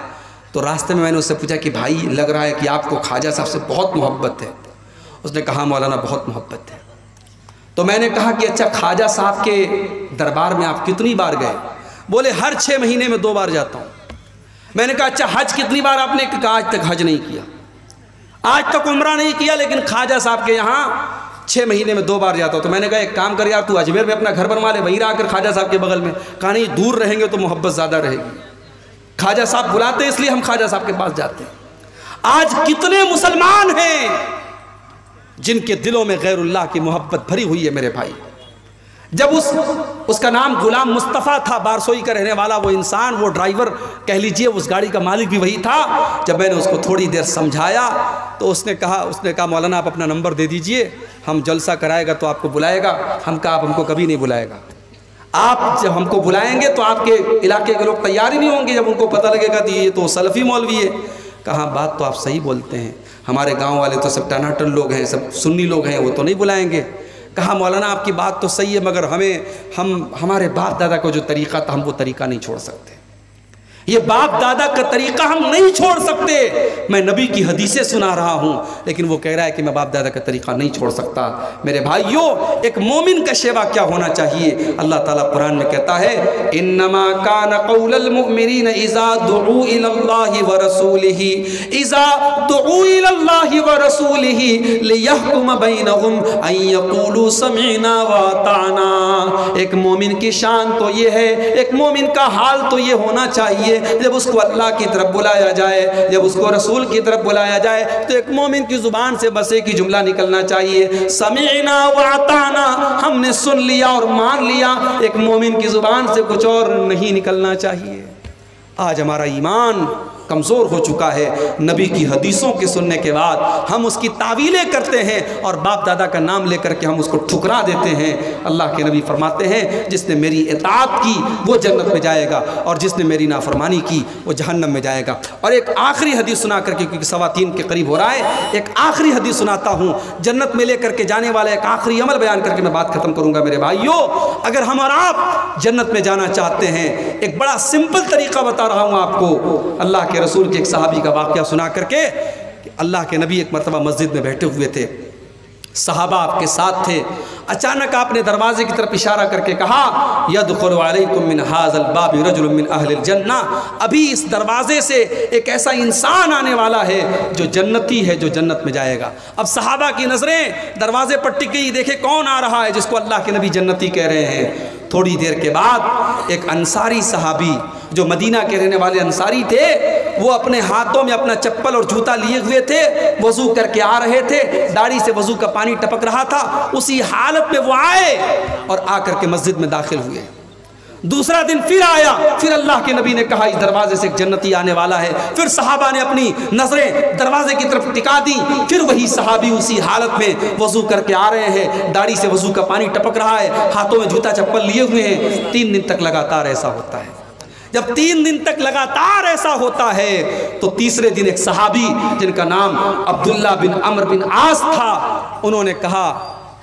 تو راستے میں نے اس سے پوچھا کہ بھائی لگ رہا ہے کہ آپ کو خواجہ صاحب سے بہت محبت ہے۔ اس نے کہا مولانا بہت محبت ہے۔ تو میں نے کہا کہ اچھا خواجہ صاحب کے دربار میں آپ کتنی بار گئے؟ بولے ہر 6 مہینے میں 2 بار جاتا ہوں۔ میں نے کہا اچھا حج کتنی بار آپ نے؟ کہا آج تک حج نہیں کیا، آج تک عمرہ نہیں کیا، لیکن خواجہ صاحب کے یہاں 6 مہینے میں 2 بار جاتا ہوں۔ تو میں نے کہا ایک کام کر یار، تو اجمیر میں اپنا گھر بنوا لے، وہیں رہ کر خواجہ صاحب کے بغل میں۔ کہا نہیں، دور رہیں گے تو محبت زیادہ رہے گی، خواجہ صاحب بلاتے اس لیے ہم خواجہ صاحب کے پاس جاتے ہیں۔ آج کتنے مسلمان ہیں جن کے دلوں میں غیر اللہ کی محبت بھری ہوئی ہے میرے بھائی۔ جب اس کا نام غلام مصطفیٰ تھا، بارسوئی کا رہنے والا وہ انسان، وہ ڈرائیور کہہ لیجئے، اس گاڑی کا مالک بھی وہی تھا۔ جب میں نے اس کو تھوڑی دیر سمجھایا تو اس نے کہا مولانا آپ اپنا نمبر دے دیجئے، ہم جلسہ کرائے گا تو آپ کو بلائے گا۔ ہم کہا آپ ہم کو کبھی نہیں بلائے گا، آپ جب ہم کو بلائیں گے تو آپ کے علاقے کے لوگ تیار ہی نہیں ہوں گے، جب ان کو پتہ لگے گا کہ یہ تو سلفی مولوی ہے۔ کہا بات تو آپ صحیح بولتے ہیں، ہمارے گاؤں والے تو سب ٹناٹن لوگ ہیں، سب سنی لوگ ہیں، وہ تو نہیں بلائیں گے۔ کہا مولانا آپ کی بات تو صحیح ہے مگر ہمارے باپ دادا کا جو طریقہ تھا ہم وہ طریقہ نہیں چھوڑ سکتے، یہ باپ دادا کا طریقہ ہم نہیں چھوڑ سکتے۔ میں نبی کی حدیثیں سنا رہا ہوں لیکن وہ کہہ رہا ہے کہ میں باپ دادا کا طریقہ نہیں چھوڑ سکتا۔ میرے بھائیوں، ایک مومن کا شیوا کیا ہونا چاہیے؟ اللہ تعالیٰ قرآن میں کہتا ہے انما کان قول المؤمنین اذا دعوا الی اللہ ورسولہ اذا دعوا الی اللہ ورسولہ لیحکم بینہم ان یقولوا سمعنا واطعنا۔ ایک مومن کی شان تو یہ ہے، ایک مومن کا حال تو یہ ہونا چاہیے جب اس کو اللہ کی طرف بلایا جائے، جب اس کو رسول کی طرف بلایا جائے تو ایک مومن کی زبان سے بس ایک ہی جملہ نکلنا چاہیے، سمعنا واطعنا، ہم نے سن لیا اور مان لیا۔ ایک مومن کی زبان سے کچھ اور نہیں نکلنا چاہیے۔ آج ہمارا ایمان کمزور ہو چکا ہے، نبی کی حدیثوں کے سننے کے بعد ہم اس کی تعویلیں کرتے ہیں اور باپ دادا کا نام لے کر کے ہم اس کو ٹھکرا دیتے ہیں۔ اللہ کے نبی فرماتے ہیں جس نے میری اطاعت کی وہ جنت میں جائے گا اور جس نے میری نافرمانی کی وہ جہنم میں جائے گا۔ اور ایک آخری حدیث سنا کر کے، کیونکہ 3:15 کے قریب ہو رہا ہے، ایک آخری حدیث سناتا ہوں، جنت میں لے کر کے جانے والا ایک آخری عمل بیان کر کے میں بات ختم کروں گا۔ میرے بھائیوں، اگر ہم اور آپ جنت میں جانا چاہتے ہیں، ایک بڑا سمپل طریقہ بتا رہا ہوں آپ کو، اللہ کے رسول کے ایک صحابی کا واقعہ سنا کر کے۔ کہ اللہ کے نبی ایک مرتبہ مسجد میں بیٹھے ہوئے تھے صحابہ آپ کے ساتھ تھے. اچانک آپ نے دروازے کی طرف اشارہ کر کے کہا یدخل علیکم من ھذا الباب رجل من اہل الجنہ، ابھی اس دروازے سے ایک ایسا انسان آنے والا ہے جو جنتی ہے، جو جنت میں جائے گا. اب صحابہ کی نظریں دروازے پر ٹک گئی، دیکھے کون آ رہا ہے جس کو اللہ کے نبی جنتی کہہ رہے ہیں. تھوڑی دیر کے بعد ایک انصاری صحابی جو مدینہ کے رہنے والے انصاری تھے، وہ اپنے ہاتھوں میں اپنا چپل اور جوتا لیے ہوئے تھے، وضو کر کے آ رہے تھے، داڑھی سے وضو کا پانی ٹپک رہا تھا. اسی حالت میں وہ آئے اور آ کر کے مسجد میں داخل ہوئے. دوسرا دن پھر آیا، پھر اللہ کے نبی نے کہا اس دروازے سے ایک جنتی آنے والا ہے. پھر صحابہ نے اپنی نظریں دروازے کی طرف ٹکا دی. پھر وہی صحابی اسی حالت میں وضو کر کے آ رہے ہیں، داڑھی سے وضو کا پانی ٹپک رہا ہے، ہاتھوں میں جوتا چپل لیے ہوئے ہیں. 3 دن تک لگاتار ایسا ہوتا ہے. جب 3 دن تک لگاتار ایسا ہوتا ہے تو تیسرے دن ایک صحابی جن کا نام عبداللہ بن عمرو بن عاص تھا، انہوں نے کہا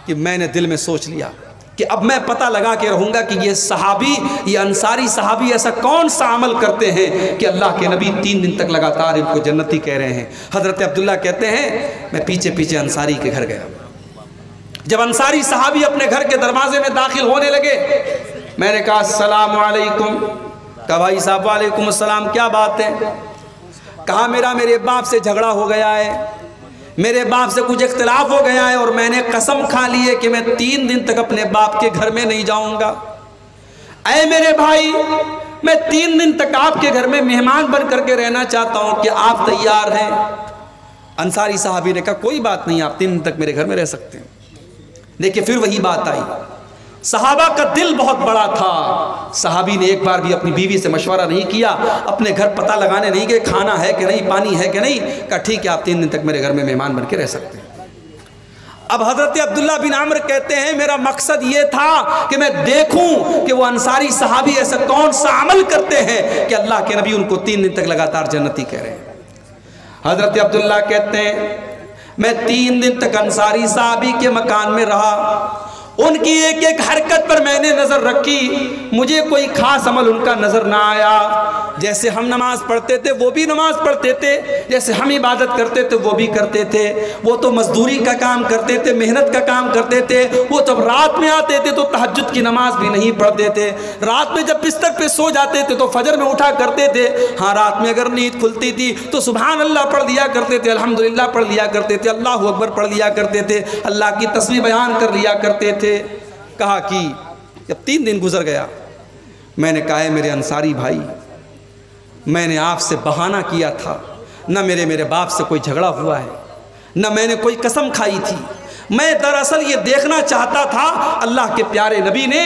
کہ میں نے دل میں سوچ لیا کہ اب میں پتہ لگا کے رہوں گا کہ یہ صحابی، یہ انصاری صحابی ایسا کون سا عمل کرتے ہیں کہ اللہ کے نبی 3 دن تک لگاتار ان کو جنتی کہہ رہے ہیں. حضرت عبداللہ کہتے ہیں میں پیچھے پیچھے انصاری کے گھر گیا. جب انصاری صحابی اپنے گھر کے دروازے میں داخل ہونے لگے، میں نے کہا السلام علیکم. کہا بھائی صاحب وعلیکم السلام، کیا بات ہے؟ کہا میرے باپ سے جھگڑا ہو گیا ہے، میرے باپ سے کچھ اختلاف ہو گیا ہے اور میں نے قسم کھا لی ہے کہ میں 3 دن تک اپنے باپ کے گھر میں نہیں جاؤں گا. اے میرے بھائی، میں 3 دن تک آپ کے گھر میں مہمان بن کر کے رہنا چاہتا ہوں، کہ آپ تیار ہیں؟ انصاری صحابی نے کہا کوئی بات نہیں، آپ 3 دن تک میرے گھر میں رہ سکتے ہیں. دیکھیں پھر وہی بات آئی. صحابہ کا دل بہت بڑا تھا. صحابی نے ایک بار بھی اپنی بیوی سے مشورہ نہیں کیا، اپنے گھر پتہ لگانے نہیں کہ کھانا ہے کہ نہیں، پانی ہے کہ نہیں. کہا ٹھیک ہے، آپ 3 دن تک میرے گھر میں مہمان بن کے رہ سکتے ہیں. اب حضرت عبداللہ بن عمرو کہتے ہیں میرا مقصد یہ تھا کہ میں دیکھوں کہ وہ انصاری صحابی ایسا کون سا عمل کرتے ہیں کہ اللہ کے نبی ان کو 3 دن تک لگاتار جنتی کہہ رہے ہیں. حضرت عبداللہ کہتے ہیں میں 3 دن تک انصاری صحابی کے مکان میں رہا. ان کی ایک ایک حرکت پر میں نے نظر رکھی. مجھے کوئی خاص عمل ان کا نظر نہ آیا. جیسے ہم نماز پڑھتے تھے وہ بھی نماز پڑھتے تھے، جیسے ہم عبادت کرتے تھے وہ بھی کرتے تھے. وہ تو مزدوری کا کام کرتے تھے، محنت کا کام کرتے تھے. وہ جب رات میں آتے تھے تو تہجد کی نماز بھی نہیں پڑھتے تھے. رات میں جب بستر پہ سو جاتے تھے تو فجر میں اٹھا کرتے تھے. ہاں رات میں اگر نیند کھلتی تھی تو سبحان اللہ پڑھ لیا کرتے تھے، الحمدللہ پڑھ لیا کرتے تھے، اللہ اکبر پڑھ لیا کرتے تھے، اللہ کی تسبیح بیان کر لیا کرتے تھے. کہا کہ جب 3 دن گزر گیا، میں نے کہا ہے میرے انصاری بھائی، میں نے آپ سے بہانہ کیا تھا، نہ میرے باپ سے کوئی جھگڑا ہوا ہے، نہ میں نے کوئی قسم کھائی تھی. میں دراصل یہ دیکھنا چاہتا تھا، اللہ کے پیارے نبی نے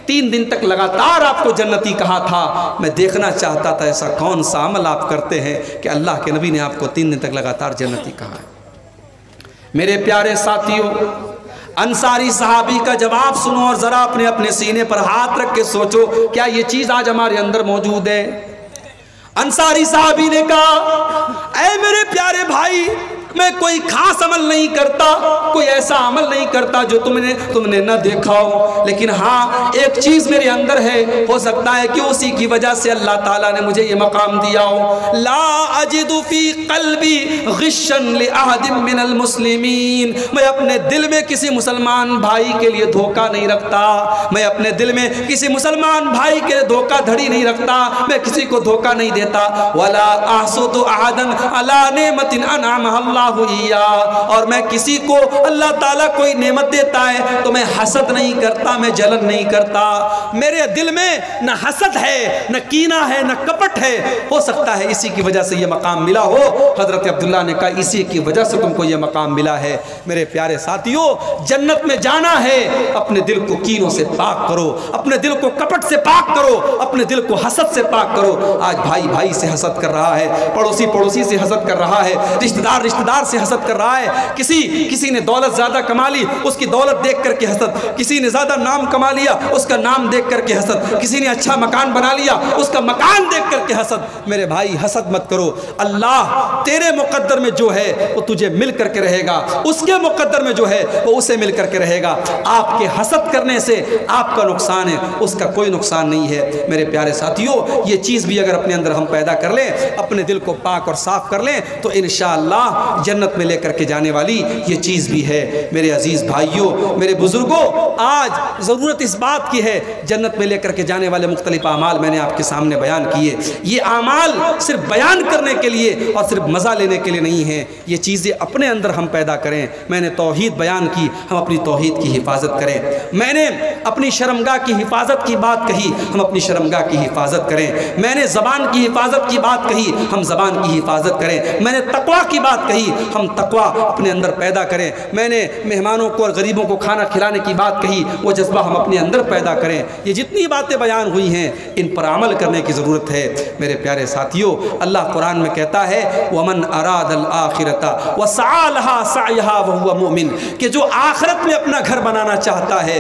3 دن تک لگاتار آپ کو جنتی کہا تھا. میں دیکھنا چاہتا تھا ایسا کون سا عمل آپ کرتے ہیں کہ اللہ کے نبی نے آپ کو 3 دن تک لگاتار جنتی کہا ہے. میرے پیارے ساتھیوں، انصاری صحابی کا جواب سنو اور ذرا اپنے سینے پر ہاتھ رکھ کے سوچو کیا یہ چیز آج ہمارے اندر موجود ہے؟ انصاری صحابی نے کہا اے میرے پیارے بھائی، میں کوئی خاص عمل نہیں کرتا، کوئی ایسا عمل نہیں کرتا جو تم نے نہ دیکھا ہو، لیکن ہاں ایک چیز میرے اندر ہے، ہو سکتا ہے کہ اسی کی وجہ سے اللہ تعالیٰ نے مجھے یہ مقام دیا ہو. لا اجد فی قلبی غشا لأحد من المسلمین، میں اپنے دل میں کسی مسلمان بھائی کے لیے دھوکہ نہیں رکھتا، میں اپنے دل میں کسی مسلمان بھائی کے لیے دھوکہ دھڑی نہیں رکھتا، میں کسی کو دھوکہ نہیں دیتا. ولا احسد احدا علی نعمت انعمها اللہ، اور میں کسی کو اللہ تعالیٰ کوئی نعمت دیتا ہے تو میں حسد نہیں کرتا، میں جلن نہیں کرتا. میرے دل میں نہ حسد ہے، نہ کینہ ہے، نہ کپٹ ہے. ہو سکتا ہے اسی کی وجہ سے یہ مقام ملا ہو. حضرت عبداللہ نے کہا اسی کی وجہ سے تم کو یہ مقام ملا ہے. میرے پیارے ساتھیوں، جنت میں جانا ہے، اپنے دل کو کینوں سے پاک کرو، اپنے دل کو کپٹ سے پاک کرو، اپنے دل کو حسد سے پاک کرو. آج بھائی بھائی سے حسد کر رہا ہے، پڑوسی سے حسد کر رہا ہے، رشتہ دار سے حسد کر رہا ہے. کسی نے دولت زیادہ کما لی، اس کی دولت دیکھ کر کے حسد. کسی نے زیادہ نام کما لیا، اس کا نام دیکھ کر کے حسد. کسی نے اچھا مکان بنا لیا، اس کا مکان دیکھ کر کے حسد. میرے بھائی حسد مت کرو. اللہ تیرے مقدر میں جو ہے وہ تجھے مل کر کے رہے گا، اس کے مقدر میں جو ہے وہ اسے مل کر کے رہے گا. آپ کے حسد کرنے سے آپ کا نقصان ہے، اس کا کوئی نقصان نہیں ہے. میرے پیارے ساتھیوں، یہ چیز بھی اگر اپنے اندر ہم پیدا کر لیں، اپنے دل کو پاک اور صاف کر لیں، تو انشاءاللہ جنت میں لے کر کے جانے والی یہ چیز بھی ہے۔ میرے عزیز بھائیوں، میرے بزرگوں، آج ضرورت اس بات کی ہے، جنت میں لے کر کے جانے والے مختلف اعمال میں نے آپ کے سامنے بیان کیے۔ یہ اعمال صرف بیان کرنے کے لیے اور صرف مزہ لینے کے لیے نہیں ہیں، یہ چیزیں اپنے اندر ہم پیدا کریں۔ میں نے توحید بیان کی، ہم اپنی توحید کی حفاظت کریں۔ میں نے اپنی شرمگاہ کی حفاظت کی بات کہی، ہم اپنی شرمگاہ کی حفاظت کریں۔ میں نے زبان کی حفاظت کی بات کہی، ہم زبان کی حفاظت کریں۔ میں نے تقویٰ کی بات کہی، ہم تقویٰ اپنے اندر پیدا کریں۔ میں نے مہمانوں کو اور غریبوں کو کھانا کھلانے کی بات کہی، وہ جذبہ ہم اپنے اندر پیدا کریں۔ یہ جتنی باتیں بیان ہوئی ہیں ان پر عمل کرنے کی ضرورت ہے۔ میرے پیارے ساتھیوں، اللہ قرآن میں کہتا ہے وَمَنْ أَرَادَ الْآخِرَةَ وَسَعَى لَهَا سَعْيَهَا وَهُوَ مُؤْمِنٌ، کہ جو آخرت میں اپنا گھر بنانا چاہتا ہے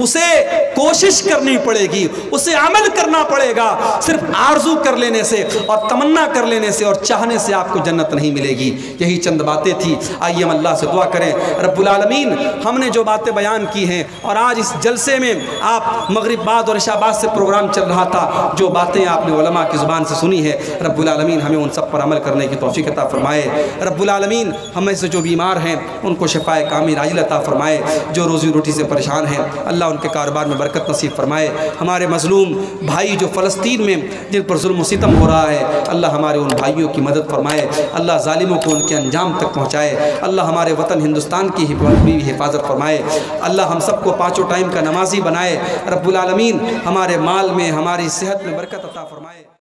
اسے کوشش کرنی پڑے گی، اسے عمل کرنا پڑے گا۔ صرف آرزو کر لینے سے اور تمنا کر لینے سے اور چاہنے سے آپ کو جنت نہیں ملے گی۔ یہی چند باتیں تھی، آئیے ہم اللہ سے دعا کریں رب العالمین ہم نے جو باتیں بیان کی ہیں، اور آج اس جلسے میں آپ مغرب بعد اور عشاء بعد سے پروگرام چل رہا تھا، جو باتیں آپ نے علماء کی زبان سے سنی ہے، رب العالمین ہمیں ان سب پر عمل کرنے کی توفیق عطا فرمائے۔ رب العالمین ہمیں سے جو بیمار ہیں ان کو شفائے کامل عاجل عطا فرمائے، جو روزی روٹی سے پریشان ہیں اللہ ان کے کاروبار میں برکت نصیب فرمائے۔ ہمارے مظلوم بھائی جو فلسطین میں جن پر ظلم و ستم ہو رہا ہے، اللہ ہمارے ان بھائیوں کی مدد فرمائے، اللہ ظالموں کو ان کے انجام تک پہنچائے، اللہ ہمارے وطن ہندوستان کی بھی حفاظت فرمائے، اللہ ہم سب کو پانچوں ٹائم کا نمازی بنائے، رب العالمین ہمارے مال میں ہماری صحت میں برکت عطا فرمائے۔